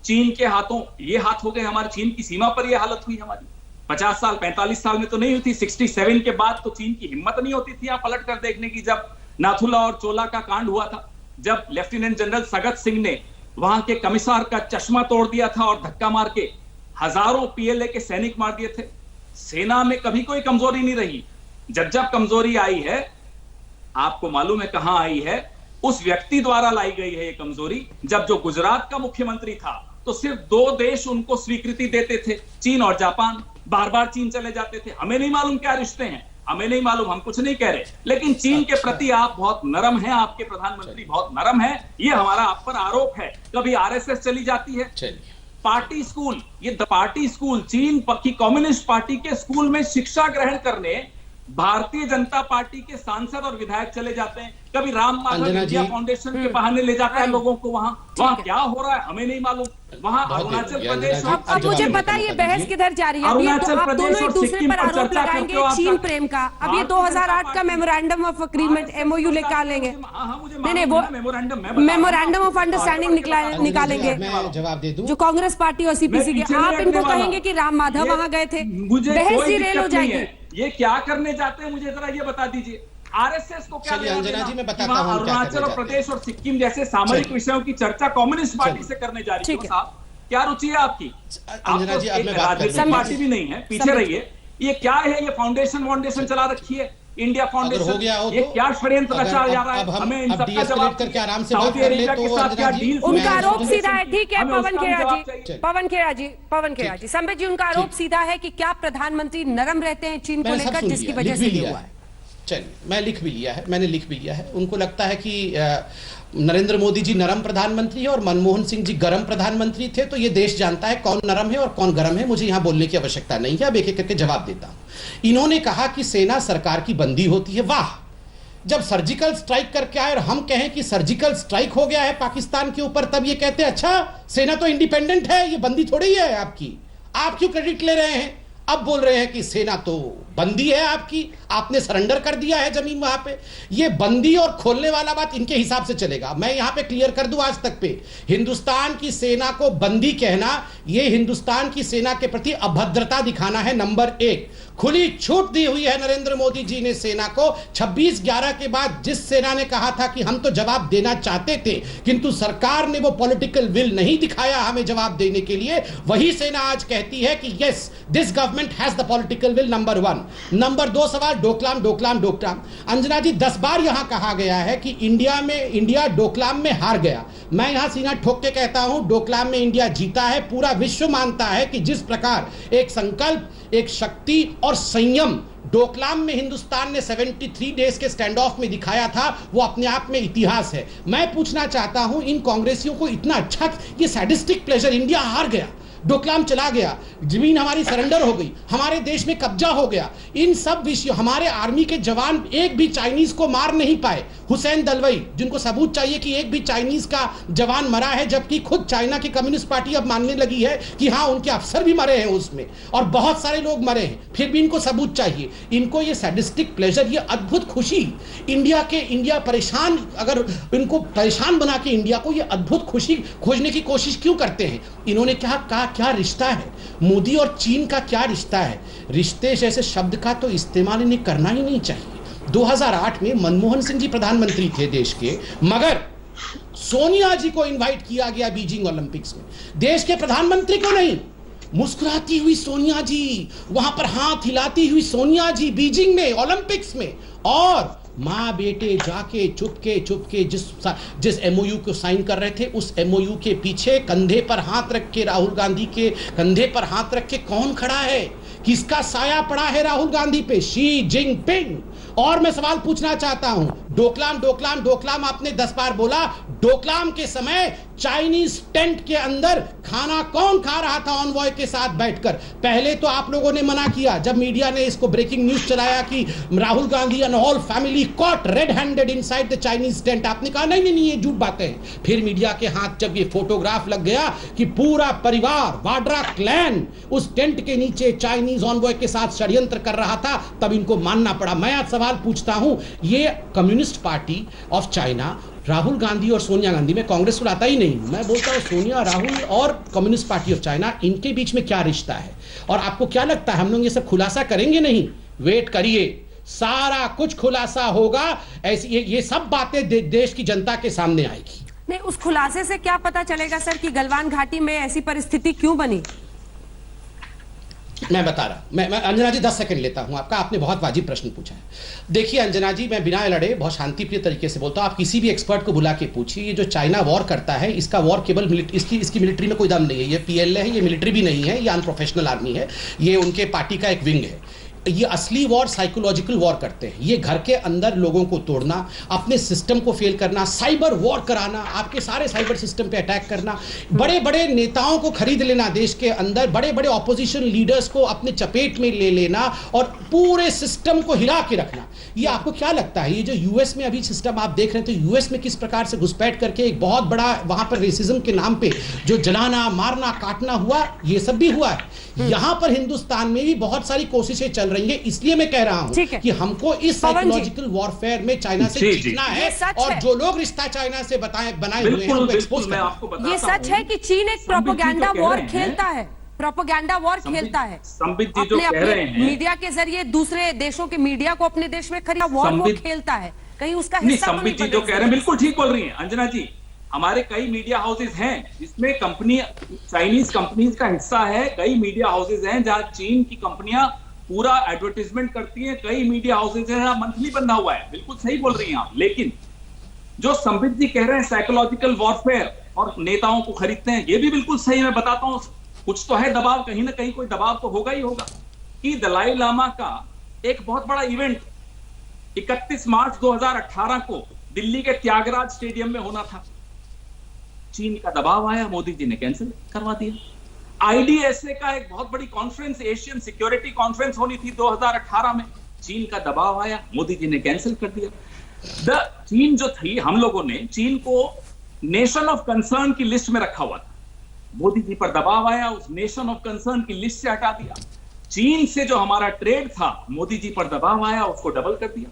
चीन के हाथों ये हाथ हो गए हमारे। चीन की सीमा पर ये हालत हुई हमारी। 50 साल 45 साल में तो नहीं हुई थी। 67 के बाद तो चीन की हिम्मत नहीं होती थी यहां पलट कर देखने की, जब नाथुला और चोला का कांड हुआ था, जब लेफ्टिनेंट जनरल सगत सिंह ने वहां के कमिश्नर का चश्मा तोड़ दिया था और धक्का मार के हजारों पीएलए के सैनिक मार दिए थे। सेना में कभी कोई कमजोरी नहीं रही। जब कमजोरी आई है, आपको मालूम है कहां आई है? उस व्यक्ति द्वारा लाई गई है ये कमजोरी। जब जो गुजरात का मुख्यमंत्री था तो सिर्फ 2 देश उनको स्वीकृति देते थे, चीन और जापान। बार बार चीन चले जाते थे। हमें नहीं मालूम क्या रिश्ते हैं, हमें नहीं मालूम, हम कुछ नहीं कह रहे, लेकिन चीन के प्रति आप बहुत नरम हैं, आपके प्रधानमंत्री बहुत नरम है, ये हमारा आप पर आरोप है। कभी आरएसएस चली जाती है, पार्टी स्कूल, ये पार्टी स्कूल, चीन की कम्युनिस्ट पार्टी के स्कूल में शिक्षा ग्रहण करने भारतीय जनता पार्टी के सांसद और विधायक चले जाते हैं। कभी राम माधव इंडिया फाउंडेशन के बहाने ले जाता है लोगों को। वहां क्या हो रहा है हमें नहीं मालूम। वहां अरुणाचल प्रदेश, अब मुझे पता है ये बहस किधर जा रही है। अब ये तो आप दोनों एक दूसरे पर आरोप लगाएंगे चीन प्रेम का। अब ये 2008 का मेमोरेंडम ऑफ अग्रीमेंट MOU निकालेंगे। नहीं, वो मेमोरेंडम ऑफ अंडरस्टैंडिंग निकालेंगे। मैं जवाब दे दूं, जो कांग्रेस पार्टी और CPC के, आप इनको कहेंगे कि राम माधव वहां गए थे, बहस ही रेल हो जाएगी। ये क्या करने जाते हैं मुझे जरा ये बता दीजिए। आरएसएस को क्या अंजना जी मैं बताता हूं अरुणाचल और प्रदेश और सिक्किम जैसे सामरिक विषयों की चर्चा कम्युनिस्ट पार्टी से करने जा रही है। साहब क्या रुचि है आपकी? अंजना जी, अब मैं बात राजनीतिक पार्टी भी नहीं है, पीछे रहिए। ये क्या है? ये फाउंडेशन चला रखी है इंडिया फाउंडेशन। हो गया हो ये क्या षड्यंत्र रचा जा रहा है? हमें इन सबका जवाब करके आराम से बात कर ले तो क्या डील? उनका आरोप सीधा है। ठीक है पवन खेड़ा जी, संबित जी, उनका आरोप सीधा है कि क्या प्रधानमंत्री नरम रहते हैं चीन को लेकर, जिसकी वजह से ये हुआ है। चलिए, मैंने लिख भी लिया है। उनको लगता है कि नरेंद्र मोदी जी नरम प्रधानमंत्री है और मनमोहन सिंह जी गरम प्रधानमंत्री थे, तो ये देश जानता है कौन नरम है और कौन गरम है। मुझे यहां बोलने की आवश्यकता नहीं है, अब एक एक करके जवाब देता हूं। इन्होंने कहा कि सेना सरकार की बंदी होती है। वाह, जब सर्जिकल स्ट्राइक करके आए और हम कहें कि सर्जिकल स्ट्राइक हो गया है पाकिस्तान के ऊपर, तब ये कहते हैं अच्छा सेना तो इंडिपेंडेंट है, ये बंदी थोड़ी है आपकी, आप क्यों क्रेडिट ले रहे हैं? अब बोल रहे हैं कि सेना तो बंदी है आपकी, आपने सरेंडर कर दिया है जमीन वहां पे। ये बंदी और खोलने वाला बात इनके हिसाब से चलेगा। मैं यहां पे क्लियर कर दूं, आज तक पे हिंदुस्तान की सेना को बंदी कहना, ये हिंदुस्तान की सेना के प्रति अभद्रता दिखाना है। नंबर 1, खुली छूट दी हुई है नरेंद्र मोदी जी ने सेना को। 26/11 के बाद जिस सेना ने कहा था कि हम तो जवाब देना चाहते थे, किंतु सरकार ने वो पॉलिटिकल विल नहीं दिखाया हमें जवाब देने के लिए, वही सेना आज कहती है कि yes, this government has the political will. Number 1। Number 2 सवाल, डोकलाम डोकलाम डोकलाम। अंजना जी, 10 बार यहां कहा गया है कि इंडिया डोकलाम में हार गया। मैं यहां सीना ठोक के कहता हूं, डोकलाम में इंडिया जीता है। पूरा विश्व मानता है कि जिस प्रकार एक संकल्प, एक शक्ति और संयम डोकलाम में हिंदुस्तान ने 73 डेज के स्टैंड ऑफ में दिखाया था, वो अपने आप में इतिहास है। मैं पूछना चाहता हूं इन कांग्रेसियों को इतना अच्छा, ये सैडिस्टिक प्लेजर, इंडिया हार गया, डोकलाम चला गया, जमीन हमारी सरेंडर हो गई, हमारे देश में कब्जा हो गया, इन सब विषयों, हमारे आर्मी के जवान एक भी चाइनीज को मार नहीं पाए। हुसैन दलवाई, जिनको सबूत चाहिए कि एक भी चाइनीज का जवान मरा है, जबकि खुद चाइना की कम्युनिस्ट पार्टी अब मानने लगी है कि हाँ, उनके अफसर भी मरे हैं उसमें और बहुत सारे लोग मरे हैं, फिर भी इनको सबूत चाहिए। इनको ये सैडिस्टिक प्लेजर, ये अद्भुत खुशी, इंडिया परेशान, अगर इनको परेशान बना के इंडिया को ये अद्भुत खुशी खोजने की कोशिश क्यों करते हैं? इन्होंने क्या रिश्ता है मोदी और चीन का? क्या रिश्ता है? रिश्ते जैसे शब्द का तो इस्तेमाल इन्हें करना ही नहीं चाहिए। 2008 में मनमोहन सिंह जी प्रधानमंत्री थे देश के, मगर सोनिया जी को इनवाइट किया गया बीजिंग ओलंपिक्स में, देश के प्रधानमंत्री को नहीं। मुस्कुराती हुई सोनिया जी, वहां पर हाथ हिलाती हुई सोनिया जी बीजिंग में ओलंपिक्स में, और माँ बेटे जाके चुपके जिस एमओयू को साइन कर रहे थे, उस एमओयू के पीछे कंधे पर हाथ रख के, राहुल गांधी के कंधे पर हाथ रख के कौन खड़ा है? किसका साया पड़ा है राहुल गांधी पे? Xi Jinping. और मैं सवाल पूछना चाहता हूं, डोकलाम आपने 10 बार बोला। डोकलाम के समय चाइनीज टेंट के अंदर खाना कौन खा रहा था ऑनवॉय के साथ बैठकर? पहले तो आप लोगों ने मना किया, जब मीडिया ने इसको ब्रेकिंग न्यूज चलाया कि Rahul Gandhi and all family cot red handed inside the Chinese tent, आपने कहा नहीं ये झूठ बातें हैं। फिर मीडिया के हाथ जब ये फोटोग्राफ लग गया कि पूरा परिवार, वाड्रा क्लैन उस टेंट के नीचे चाइनीज ऑनवॉय के साथ षड्यंत्र कर रहा था, तब इनको मानना पड़ा। मैं आज सवाल पूछता हूं, ये communist party of China, Rahul Gandhi और सोनिया गांधी, में कांग्रेस को लाता ही नहीं, मैं बोलता हूं सोनिया, राहुल और कम्युनिस्ट पार्टी ऑफ चाइना, इनके बीच में क्या रिश्ता है? और आपको क्या लगता है हम लोग ये सब खुलासा करेंगे? नहीं, वेट करिए, सारा कुछ खुलासा होगा। ऐसी ये सब बातें देश की जनता के सामने आएगी। नहीं, उस खुलासे से क्या पता चलेगा सर कि गलवान घाटी में ऐसी परिस्थिति क्यों बनी? मैं बता रहा, मैं अंजना जी 10 सेकंड लेता हूं आपका, आपने बहुत वाजिब प्रश्न पूछा है। देखिए अंजना जी, मैं बिना लड़े बहुत शांतिप्रिय तरीके से बोलता हूं, आप किसी भी एक्सपर्ट को बुला के पूछिए, ये जो चाइना वॉर करता है, इसका वॉर केवल इसकी मिलिट्री में कोई दम नहीं है। ये PLA है, ये मिलिट्री भी नहीं है, ये अनप्रोफेशनल आर्मी है, ये उनके पार्टी का एक विंग है। ये असली वॉर साइकोलॉजिकल वॉर करते हैं। ये घर के अंदर लोगों को तोड़ना, अपने सिस्टम को फेल करना, साइबर वॉर कराना, आपके सारे साइबर सिस्टम पे अटैक करना, बड़े बड़े नेताओं को खरीद लेना देश के अंदर, बड़े बड़े ऑपोजिशन लीडर्स को अपने चपेट में ले लेना और पूरे सिस्टम को हिला के रखना। ये आपको क्या लगता है, ये जो यूएस में अभी सिस्टम आप देख रहे हैं, तो यूएस में किस प्रकार से घुसपैठ करके एक बहुत बड़ा वहां पर रेसिज्म के नाम पे जो जलाना, मारना, काटना हुआ, ये सब भी हुआ है। यहां पर हिंदुस्तान में भी बहुत सारी कोशिशें चल रही है। इसलिए मैं कह रहा हूं कि हमको इस साइकोलॉजिकल वॉरफेयर में चाइना से जीतना है, और जो लोग रिश्ता चाइना से बनाए हुए हैं उनको एक्सपोज करना। ये सच है कि चीन एक प्रोपेगेंडा वॉर खेलता है, प्रोपेगेंडा वॉर खेलता है, अपने मीडिया के जरिए दूसरे देशों के मीडिया को अपने देश में खरीदा वॉर वो खेलता है, कहीं उसका हिस्सा? संबित जी जो कह रहे हैं बिल्कुल ठीक बोल रही हैं अंजना जी। हमारे कई मीडिया हाउसेज हैं जिसमें कंपनी चाइनीज कंपनीज का हिस्सा है, कई मीडिया हाउसेज हैं जहां चीन की कंपनियां पूरा एडवर्टाइजमेंट करती हैं, कई मीडिया हाउसेज हैं जहां मंथली बंधा हुआ है। बिल्कुल सही बोल रही हैं आप। लेकिन जो संबित जी कह रहे हैं साइकोलॉजिकल वॉरफेयर और नेताओं को खरीदते हैं, ये भी बिल्कुल सही। मैं बताता हूं, कुछ तो है दबाव, कहीं ना कहीं कोई दबाव तो होगा ही होगा। कि दलाई लामा का एक बहुत बड़ा इवेंट 31 मार्च 2018 को दिल्ली के त्यागराज स्टेडियम में होना था, चीन का दबाव आया, मोदी जी ने कैंसिल करवा दिया। IDSA का एक बहुत बड़ी कॉन्फ्रेंस, एशियन सिक्योरिटी कॉन्फ्रेंस होनी थी 2018 में, चीन का दबाव आया, मोदी जी ने कैंसिल कर दिया। चीन जो थी, हम लोगों ने चीन को नेशन ऑफ कंसर्न की लिस्ट में रखा हुआ था, मोदी जी पर दबाव आया, उस नेशन ऑफ कंसर्न की लिस्ट से हटा दिया। चीन से जो हमारा ट्रेड था, मोदी जी पर दबाव आया, उसको डबल कर दिया।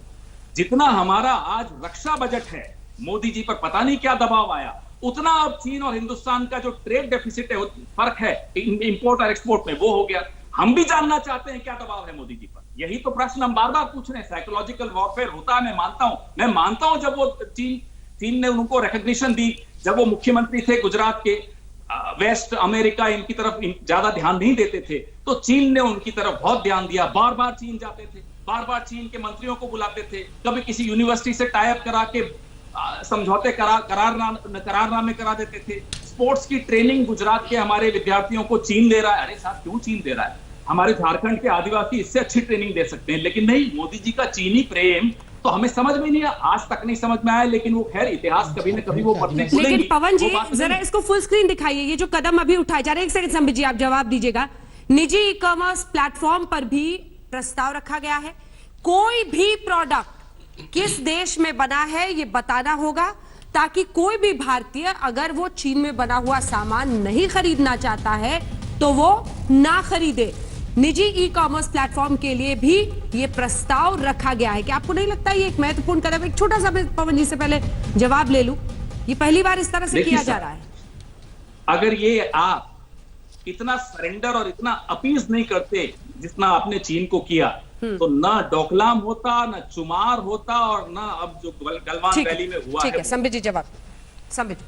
जितना हमारा आज रक्षा बजट है, मोदी जी पर पता नहीं क्या दबाव आया, उतना अब चीन और हिंदुस्तान का जो ट्रेड डेफिसिट है, फर्क है इंपोर्ट और एक्सपोर्ट में, वो हो गया। हम भी जानना चाहते हैं क्या दबाव है मोदी जी पर। यही तो प्रश्न हम बार बार पूछ रहे हैं। साइकोलॉजिकल वॉरफेयर होता है, मैं मानता हूं जब वो चीन ने उनको रिकॉग्निशन दी, जब वो मुख्यमंत्री थे गुजरात के, वेस्ट अमेरिका इनकी तरफ ज्यादा ध्यान नहीं देते थे, तो चीन ने उनकी तरफ बहुत ध्यान दिया। बार बार चीन जाते थे, बार बार चीन के मंत्रियों को बुलाते थे, कभी किसी यूनिवर्सिटी से टाई अप करा के समझौते करारनामे करा देते थे। स्पोर्ट्स की ट्रेनिंग गुजरात के हमारे विद्यार्थियों को चीन दे रहा है। अरे साहब, क्यों चीन दे रहा है? हमारे झारखंड के आदिवासी इससे अच्छी ट्रेनिंग दे सकते हैं। लेकिन नहीं, मोदी जी का चीनी प्रेम तो हमें समझ में नहीं आया, आज तक नहीं समझ में आया। लेकिन वो खैर इतिहास कभी न कभी वो पढ़ने को लेकिन पवन जी जरा इसको फुल स्क्रीन दिखाइए, ये जो कदम अभी उठाए जा रहे हैं। एक सेकंड संबित जी, आप जवाब दीजिएगा। निजी ई कॉमर्स प्लेटफॉर्म पर भी प्रस्ताव रखा गया है, कोई भी प्रोडक्ट किस देश में बना है ये बताना होगा, ताकि कोई भी भारतीय अगर वो चीन में बना हुआ सामान नहीं खरीदना चाहता है तो वो ना खरीदे। निजी ई कॉमर्स प्लेटफॉर्म के लिए भी ये प्रस्ताव रखा गया है। क्या आपको नहीं लगता ये एक महत्वपूर्ण कदम? एक छोटा सा पवन जी से पहले जवाब ले लूं, ये पहली बार इस तरह से किया जा रहा है। अगर ये आप इतना सरेंडर और इतना अपीज नहीं करते जितना आपने चीन को किया, तो ना डोकलाम होता, ना चुमार होता, और ना अब जो गलवान वैली में हुआ है। ठीक है, संबित जी जवाब। संबित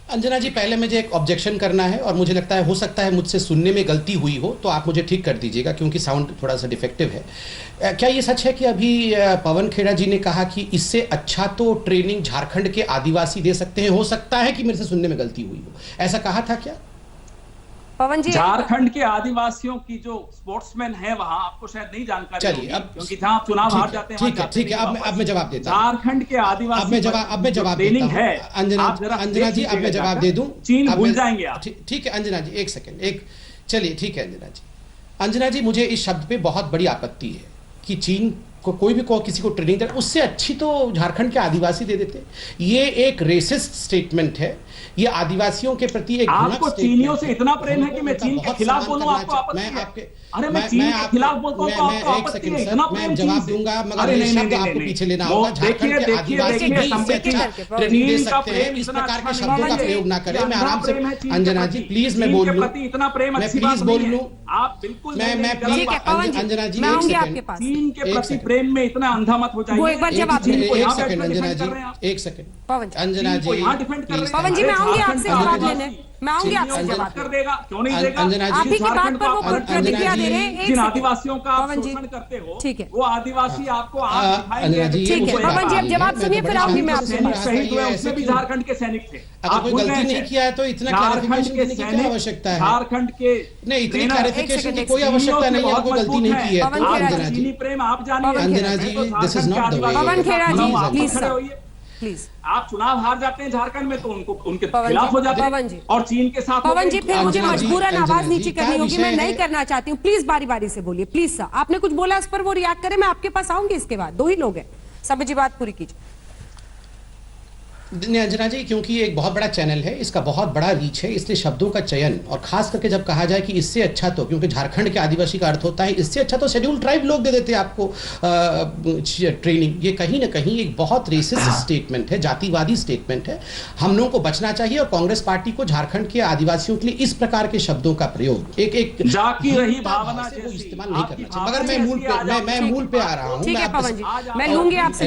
अंजना जी, पहले मुझे एक ऑब्जेक्शन करना है, और मुझे लगता है हो सकता है मुझसे सुनने में गलती हुई हो, तो आप मुझे ठीक कर दीजिएगा क्योंकि साउंड थोड़ा सा डिफेक्टिव है। क्या ये सच है कि अभी पवन खेड़ा जी ने कहा कि इससे अच्छा तो ट्रेनिंग झारखंड के आदिवासी दे सकते हैं? हो सकता है कि मेरे से सुनने में गलती हुई हो, ऐसा कहा था क्या पवन जी? झारखंड के आदिवासियों की जो स्पोर्ट्समैन है वहां, आपको शायद नहीं जानकारी। चलिए, अब क्योंकि जहां आप चुनाव हार जाते हैं, ठीक है, अब मैं जवाब देता हूं। झारखंड के आदिवासी अब मैं जवाब देता हूं। है अंजना जी, अब मैं जवाब दे दूं। चीन भूल जाएंगे आप। ठीक है अंजना जी, एक सेकंड, चलिए ठीक है अंजना जी, मुझे इस शब्द पे बहुत बड़ी आपत्ति है कि चीन को कोई भी किसी को ट्रेनिंग दे, उससे अच्छी तो झारखंड के आदिवासी दे देते। ये एक रेसिस्ट स्टेटमेंट है, ये आदिवासियों के प्रति एक आपको चीनियों से इतना प्रेम है कि मैं चीन के खिलाफ बोलूं, आपको आपत्ति है? अरे मैं चीन के खिलाफ बोलता हूं तो आपको आपत्ति है? इतना प्रेम जवाब दूंगा, मगर ये शब्द आपको पीछे लेना होगा। झारखंड के आदिवासी भी इससे अच्छा ट्रेनिंग दे सकते हैं। इस प्रकार के शब्दों का प्रयोग ना करें। मैं आराम से, अंजना जी प्लीज मैं बोल लूं, इतना प्रेम, मैं प्लीज बोल लूं, आप बिल्कुल, मैं प्लीज, अंजना जी एक सेकंड, चीन के प्रति प्रेम में इतना अंधा मत हो जाइए। वो एक बार जवाब, एक सेकंड अंजना जी, एक सेकंड अंजना जी, पवन जी मैं आऊंगी आपसे जवाब लेने, मैं आऊंगी आपसे जवाब कर देगा, क्यों नहीं देगा? आप ही की बात पर वो प्रतिक्रिया दे रहे हैं। जिन आदिवासियों का आप शोषण करते हो, ठीक है, वो आदिवासी आपको दिखाएंगे। ठीक है पवन जी, अब जवाब सुनिए, फिर आऊंगी मैं आपसे। शहीद हुए उसमें भी झारखंड के सैनिक थे। अगर कोई गलती नहीं किया है तो इतना क्लैरिफिकेशन देने की क्या आवश्यकता है? झारखंड के नहीं, इतनी क्लैरिफिकेशन की कोई आवश्यकता नहीं है। कोई गलती नहीं की है अंजना जी। प्रेम आप जानिए Anjana ji, this is not the way. Pavan Khera ji please please, आप चुनाव हार जाते हैं झारखंड में तो उनके खिलाफ हो जाते हैं, और चीन के साथ। पवन जी फिर मुझे मजबूरन आवाज नीचे करनी होगी, मैं नहीं करना चाहती हूँ। प्लीज बारी बारी से बोलिए, प्लीज सर। आपने कुछ बोला इस पर वो रिएक्ट करे, मैं आपके पास आऊंगी इसके बाद। दो ही लोग हैं, संबित जी बात पूरी कीजिए। अंजना जी, क्योंकि ये एक बहुत बड़ा चैनल है, इसका बहुत बड़ा रीच है, इसलिए शब्दों का चयन, और खास करके जब कहा जाए कि इससे अच्छा तो, क्योंकि झारखंड के आदिवासी का अर्थ होता है इससे अच्छा तो शेड्यूल ट्राइब लोग दे देते आपको ट्रेनिंग। ये कहीं ना कहीं एक बहुत रेसिस्ट स्टेटमेंट है, जातिवादी स्टेटमेंट है। हम लोगों को बचना चाहिए, और कांग्रेस पार्टी को झारखंड के आदिवासियों के लिए इस प्रकार के शब्दों का प्रयोग एक जाकी रही भावना से इस्तेमाल नहीं करना चाहिए। मगर मैं मूल पे आ रहा हूँ। ठीक है पवन जी, मैं लूंगी आपसे।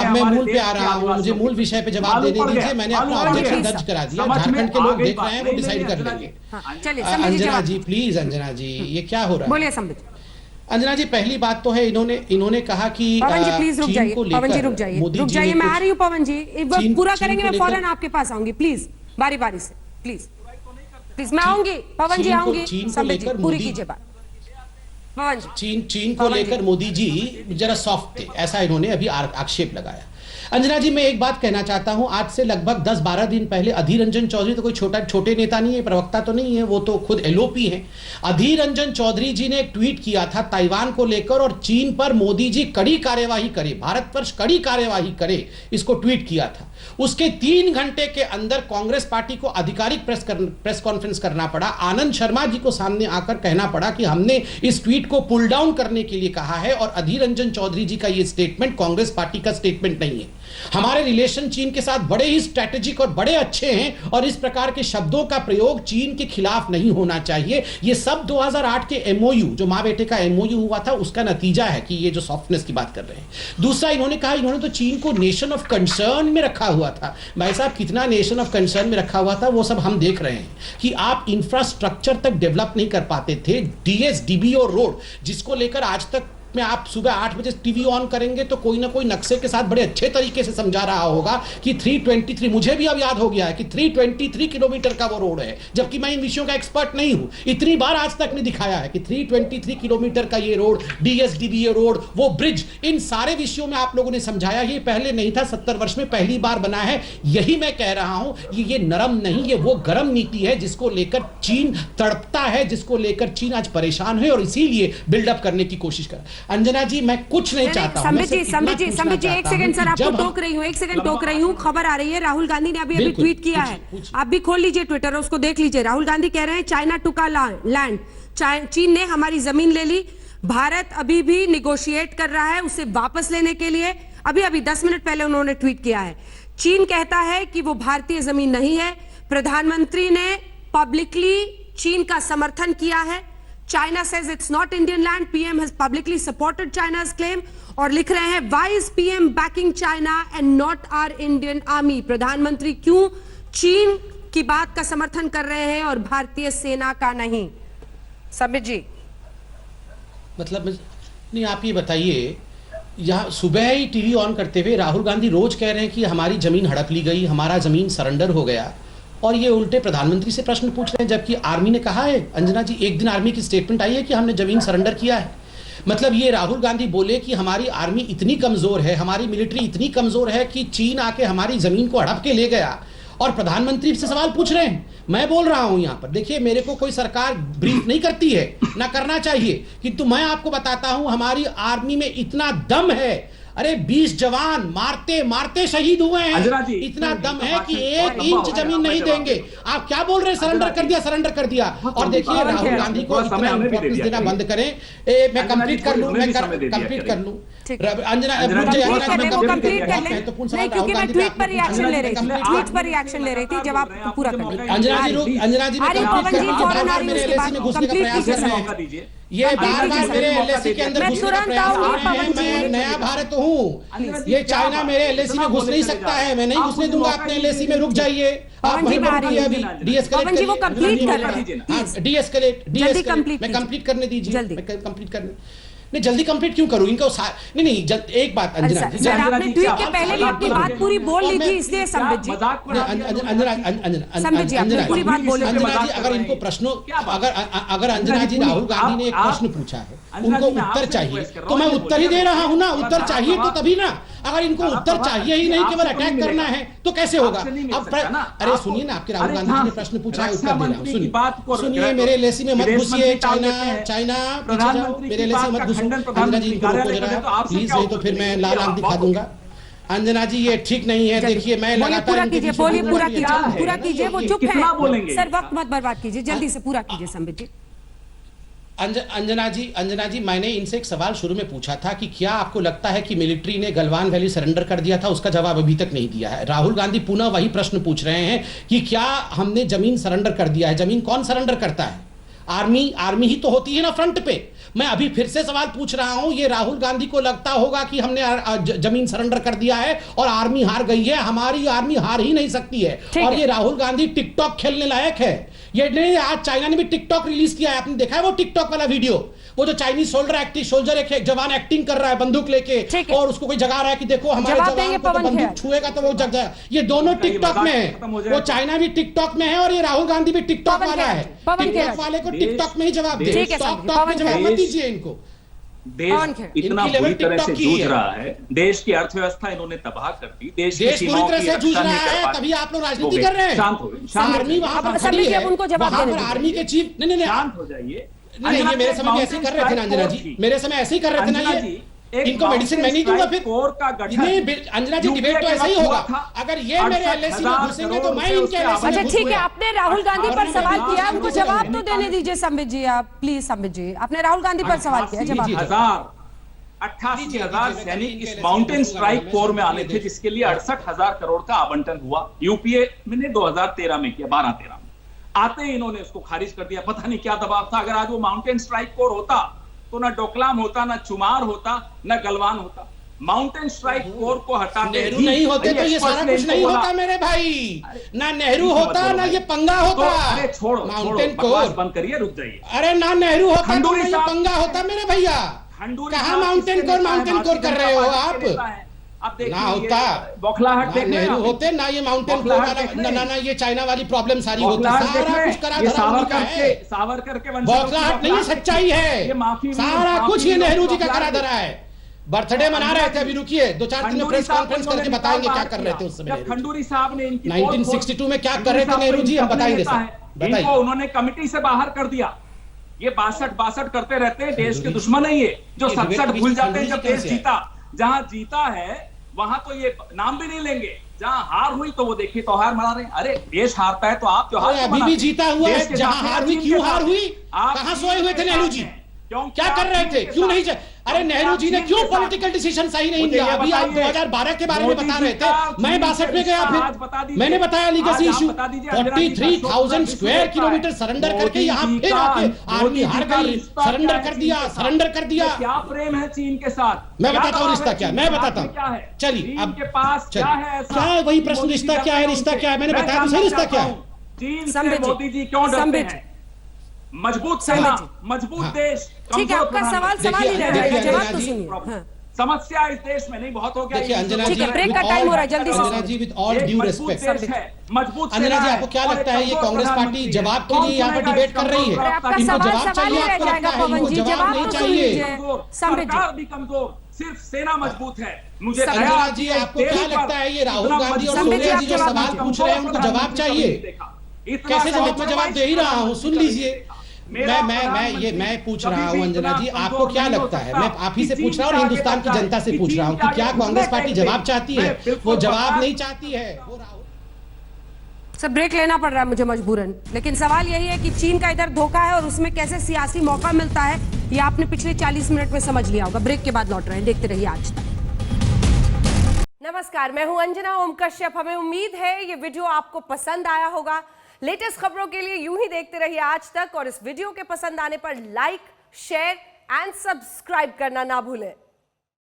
अब मैं मूल पे आ रहा हूँ, मुझे मूल विषय पे जवाब देने दीजिए। मैंने अपना ऑब्जेक्शन दर्ज करा दिया, झारखंड के लोग देख रहे हैं, वो डिसाइड कर लेंगे। अंजना जी प्लीज, अंजना जी ये क्या हो रहा है? बोलिए संबित। अंजना जी, पहली बात तो है इन्होंने कहा कि पवन जी प्लीज रुक जाइए, पवन जी रुक जाइए, मैं आ रही हूँ पवन जी, पूरा करेंगे, मैं फौरन आपके पास आऊंगी। प्लीज बारी बारी से, प्लीज प्लीज मैं आऊंगी पवन जी, आऊंगी। संबित जी पूरी कीजिए बात। चीन को लेकर मोदी जी जरा सॉफ्ट थे, ऐसा इन्होंने अभी आक्षेप लगाया। अंजना जी, मैं एक बात कहना चाहता हूं, आज से लगभग 10-12 दिन पहले अधीर रंजन चौधरी तो कोई छोटे नेता नहीं है, प्रवक्ता तो नहीं है, वो तो खुद एलओपी हैं। अधीर रंजन चौधरी जी ने एक ट्वीट किया था ताइवान को लेकर, और चीन पर मोदी जी कड़ी कार्यवाही करे, भारतवर्ष कड़ी कार्यवाही करे, इसको ट्वीट किया था। उसके 3 घंटे के अंदर कांग्रेस पार्टी को आधिकारिक प्रेस कॉन्फ्रेंस करना पड़ा। आनंद शर्मा जी को सामने आकर कहना पड़ा कि हमने इस ट्वीट को पुल डाउन करने के लिए कहा है, और अधीर रंजन चौधरी जी का यह स्टेटमेंट कांग्रेस पार्टी का स्टेटमेंट नहीं है। है। हमारे रिलेशन चीन के साथ बड़े ही स्ट्रैटेजिक और बड़े अच्छे हैं और इस प्रकार के शब्दों का प्रयोग चीन के खिलाफ नहीं होना चाहिए। ये सब 2008 के एमओयू, जो मां बेटे का एमओयू हुआ था, उसका नतीजा है कि ये जो सॉफ्टनेस की बात कर रहे हैं। दूसरा, इन्होंने कहा इन्होंने तो चीन को नेशन ऑफ कंसर्न में रखा हुआ था। भाई साहब, कितना नेशन ऑफ कंसर्न में रखा हुआ था वो सब हम देख रहे हैं कि आप इंफ्रास्ट्रक्चर तक डेवलप नहीं कर पाते थे। डीएसडीबीओ रोड, जिसको लेकर आज तक में आप सुबह 8 बजे टीवी ऑन करेंगे तो कोई ना कोई नक्शे के साथ बड़े अच्छे तरीके से समझा रहा होगा कि 323, मुझे भी अब याद हो गया है कि 323 किलोमीटर का वो रोड है, जबकि मैं इन विषयों का एक्सपर्ट नहीं हूं। इतनी बार आज तक ने दिखाया है कि 323 किलोमीटर का ये रोड, डीएसडीबीए रोड, वो ब्रिज, इन सारे विषयों में आप लोगों ने समझाया। ये पहले नहीं था, 70 वर्ष में पहली बार बना है। यही मैं कह रहा हूं, ये नरम नहीं, ये वो गर्म नीति है जिसको लेकर चीन तड़पता है, जिसको लेकर चीन आज परेशान है और इसीलिए बिल्डअप करने की कोशिश कर। अंजना जी, मैं कुछ नहीं चाहता हूं। संबित जी, एक सेकंड सर, आपको टोक रही हूं, एक सेकंड टोक रही हूं। खबर आ रही है, राहुल गांधी ने अभी ट्वीट किया है, आप भी खोल लीजिए ट्विटर, उसको देख लीजिए। राहुल गांधी कह रहे हैं चाइना टुक आवर लैंड, चीन ने हमारी जमीन ले ली, भारत अभी भी निगोशिएट कर रहा है उसे वापस लेने के लिए। अभी 10 मिनट पहले उन्होंने ट्वीट किया है। चीन कहता है कि वो भारतीय जमीन नहीं है। प्रधानमंत्री ने पब्लिकली चीन का समर्थन किया है। China says it's not Indian land. PM has publicly supported China's claim और लिख रहे हैं why is PM backing China and not our Indian army? प्रधानमंत्री क्यों चीन की बात का समर्थन कर रहे हैं और भारतीय सेना का नहीं? संबित जी, मतलब नहीं, आप ये बताइए, यहाँ सुबह ही टीवी ऑन करते हुए राहुल गांधी रोज कह रहे हैं कि हमारी जमीन हड़प ली गई, हमारा जमीन सरेंडर हो गया, और ये उल्टे प्रधानमंत्री से प्रश्न पूछ रहे हैं, जबकि आर्मी ने कहा है, अंजना जी, एक दिन आर्मी की स्टेटमेंट आई है कि हमने जमीन सरेंडर किया है। मतलब ये राहुल गांधी बोले कि हमारी आर्मी इतनी कमजोर है, हमारी मिलिट्री इतनी कमजोर है कि चीन आके हमारी जमीन को हड़प के ले गया, और प्रधानमंत्री से सवाल पूछ रहे हैं। मैं बोल रहा हूं यहां पर, देखिए, मेरे को कोई सरकार ब्रीफ नहीं करती है, ना करना चाहिए, किंतु मैं आपको बताता हूं हमारी आर्मी में इतना दम है। अरे 20 जवान मारते मारते शहीद हुए हैं, इतना दम है कि 1 इंच जमीन नहीं देंगे। आप क्या बोल रहे हैं? सरेंडर कर दिया, सरेंडर कर दिया। और देखिए, राहुल गांधी को इतना इंपॉर्टेंस देना बंद करें। मैं कंप्लीट कर लूं, मैं कंप्लीट कर लूं। अंजना, क्योंकि मैं ट्वीट पर रिएक्शन ले रही थी, ट्वीट पर रिएक्शन ले रही थी, जब आप पूरा कर। अंजना जी, मेरे एलएसी में घुसने का प्रयास कर रहे हैं। ये बार-बार मेरे एलएसी के अंदर घुसने का प्रयास कर रहे हैं। मैं नया भारत हूँ, ये चाइना मेरे एलएसी में घुस नहीं सकता है, मैं नहीं घुसने दूंगा अपने एलएसी में। रुक जाइए, आप वहीं पर रुकिए, अभी डीएस्केलेट करिए। वो कंप्लीट कर रहे हैं, डीएस्केलेट, मैं कंप्लीट करने दीजिए, मैं कंप्लीट करने नहीं, जल्दी कंप्लीट क्यों करूं इनको? नहीं, एक बात अंजना जी, आपने ट्वीट के पहले भी अपनी बात पूरी बोल ली थी, इसलिए संबित जी, संबित जी, आपने पूरी बात बोली। अंजना जी, अगर इनको प्रश्नों, अगर अंजना जी, राहुल गांधी ने एक प्रश्न पूछा है, उनको उत्तर चाहिए, तो मैं उत्तर ही दे रहा हूं ना। उत्तर चाहिए तो तभी ना। अगर इनको उत्तर चाहिए ही नहीं, केवल अटैक करना है, तो कैसे होगा? अब अरे सुनिए ना, आपके राहुल गांधी जी ने प्रश्न पूछा है, उत्तर दे रहा हूं। सुनिए, मेरे एलएसी में मत घुसिए, चाइना पीछे जाओ, मेरे एलएसी में मत घुसिए। अंजना जी, इनको रोको जरा प्लीज, नहीं तो फिर मैं लाल आंख दिखा दूंगा। अंजना जी, ये ठीक नहीं है। देखिए, मैं लगातार पूरा कीजिए, बोलिए, पूरा कीजिए, वो चुप है सर, वक्त मत बर्बाद कीजिए, जल्दी से पूरा कीजिए संबित जी। अंजना जी, मैंने इनसे एक सवाल शुरू में पूछा था कि क्या आपको लगता है कि मिलिट्री ने गलवान वैली सरेंडर कर दिया था? उसका जवाब अभी तक नहीं दिया है। राहुल गांधी पुनः वही प्रश्न पूछ रहे हैं कि क्या हमने जमीन सरेंडर कर दिया है? जमीन कौन सरेंडर करता है? आर्मी ही तो होती है ना फ्रंट पे। मैं अभी फिर से सवाल पूछ रहा हूं, ये राहुल गांधी को लगता होगा कि हमने जमीन सरेंडर कर दिया है और आर्मी हार गई है? हमारी आर्मी हार ही नहीं सकती है। और ये राहुल गांधी टिकटॉक खेलने लायक है। ये नहीं, आज चाइना ने भी टिकटॉक रिलीज किया है, आपने देखा है वो टिकटॉक वाला वीडियो? वो जो चाइनीज सोल्जर एक जवान एक्टिंग कर रहा है बंदूक लेके, और उसको कोई जगा रहा है कि देखो हमारे जवान को तो बंदूक छुएगा तो वो जग जाएगा। ये दोनों टिकटॉक में है, वो चाइना भी टिकटॉक में है और ये राहुल गांधी भी टिकटॉक वाला है। टिकटॉक वाले को टिकटॉक में ही जवाब दे, टॉक में जवाब मत दीजिए इनको। देश इतना बुरी तरह से जूझ रहा है, देश की अर्थव्यवस्था इन्होंने तबाह कर दी, देश पूरी तरह से जूझ रहा है, तभी आप लोग राजनीति कर रहे हैं। शांत हो गए, आर्मी वहां पर खड़ी है, वहां पर आर्मी के चीफ, नहीं, शांत हो जाइए। नहीं, ये मेरे समय में ऐसे ही कर रहे थे ना अंजना जी, मेरे समय ऐसे ही कर रहे थे ना। ये इनको मेडिसिन मैं नहीं दूंगा फिर। नहीं अंजना जी, डिबेट तो ऐसा ही होगा। अगर ये मेरे एलएसी में घुसेंगे तो मैं इनके एलएसी में। अच्छा ठीक है, आपने राहुल गांधी पर सवाल किया, उनको जवाब तो देने दीजिए संबित जी। आप प्लीज संबित जी, आपने राहुल गांधी पर सवाल किया, जवाब। 88,000 सैनिक इस माउंटेन स्ट्राइक कोर में आने थे, जिसके लिए 68,000 करोड़ का आवंटन हुआ। यूपीए ने 2013 में किया, 12-13 में आते ही इन्होंने उसको खारिज कर दिया। पता नहीं क्या दबाव था। अगर आज वो माउंटेन स्ट्राइक कोर होता तो ना डोकलाम होता, ना चुमार होता, ना गलवान होता। माउंटेन स्ट्राइक कोर को हटाते नेहरू नहीं होते तो ये सारा कुछ नहीं होता मेरे भाई। ना नेहरू होता ना ये पंगा होता। अरे छोड़ो, माउंटेन बकवास कोर बंद करिए, रुक जाइए। अरे ना नेहरू होता तो ना ये पंगा होता मेरे भैया। कहाँ माउंटेन कोर कर रहे हो आप? अब देखिए, ना होता बौखलाहट देख रहे हैं नेहरू आप? होते ना ये माउंटेन कोर वाला ना ये चाइना वाली प्रॉब्लम सारी होती। बौखलाहट देख सारा रहे कुछ हैं? करा ये धरा उनका है। सावरकर के वंशजों की बौखलाहट नहीं, सच्चाई ये है। माफी सारा कुछ ये नेहरू जी का करा धरा है। बर्थडे मना रहे थे, अभी रुकिए 2-4 दिन में प्रेस कॉन्फ्रेंस करके बताएंगे क्या कर रहे थे उस समय। खंडूरी साहब ने इनकी 1962 में क्या कर रहे थे नेहरू जी, हम बताएंगे सर। बताइए। इनको उन्होंने कमिटी से बाहर कर दिया। ये 62 करते रहते हैं, देश के दुश्मन है ये, जो 67 भूल जाते हैं जब देश जीता। जहां जीता है वहां तो ये नाम भी नहीं लेंगे। जहां हार हुई तो वो देखिए त्योहार मना रहे हैं। अरे देश हारता है तो आप त्योहार अभी भी जीता हुआ है। जहां हार हुई, क्यों हार हुई? आप कहां सोए हुए थे नेहरू जी? क्या कर रहे थे? क्यों नहीं? अरे नेहरू जी ने क्यों पॉलिटिकल डिसीजन सही नहीं लिया? अभी आप 2012 के बारे में बता रहे थे, मैं 62 में गया। फिर मैंने बताया legacy issue, 43,000 square kilometre surrender करके यहाँ फिर आके आर्मी हार गई, सरेंडर कर दिया। क्या प्रेम है चीन के साथ? मैं बताता हूँ रिश्ता क्या है, मैं बताता हूँ। चलिए अब के पास क्या है? क्या है वही प्रश्न, रिश्ता क्या है? रिश्ता क्या है मैंने बताया तो सही। रिश्ता क्या है? चीन से मोदी जी क्यों डरते हैं? मजबूत सेना, मजबूत देश। ठीक है, आपका सवाल ही रह जाएगा, जवाब तो सुनिए। हाँ। समस्या इस देश में नहीं, बहुत हो गया। देखिए अंजना जी, ब्रेक का टाइम हो रहा है, जल्दी से। अंजना जी विद ऑल ड्यू रिस्पेक्ट, मजबूत अंजना जी आपको क्या लगता है ये कांग्रेस पार्टी जवाब के लिए यहाँ पर डिबेट कर रही है? आपका इनको सवाल जवाब चाहिए, ही रह आपको जाएगा लगता है पवन इनको जी, जवाब जवाब नहीं तो चाहिए? सरकार भी कमजोर, सिर्फ सेना मजबूत है। मुझे अंजना जी आपको क्या लगता है ये राहुल गांधी और सोनिया जी जो सवाल पूछ रहे हैं उनको जवाब चाहिए? कैसे जवाब? मैं जवाब दे ही रहा हूँ, सुन लीजिए। मैं पूछ रहा हूँ अंजना जी, आपको क्या लगता है? मैं आप ही से पूछ रहा हूँ, हिंदुस्तान की जनता से पूछ रहा हूँ कि क्या कांग्रेस पार्टी जवाब चाहती है? वो जवाब नहीं चाहती है। सर ब्रेक लेना पड़ रहा है मुझे मजबूरन, लेकिन सवाल यही है कि चीन का इधर धोखा है और उसमें कैसे सियासी मौका मिलता है, ये आपने पिछले 40 मिनट में समझ लिया होगा। ब्रेक के बाद लौट रहे हैं, देखते रहिए आज तक। नमस्कार, मैं हूं अंजना ओम कश्यप। हमें उम्मीद है ये वीडियो आपको पसंद आया होगा। लेटेस्ट खबरों के लिए यूं ही देखते रहिए आज तक, और इस वीडियो के पसंद आने पर लाइक, शेयर एंड सब्सक्राइब करना ना भूलें।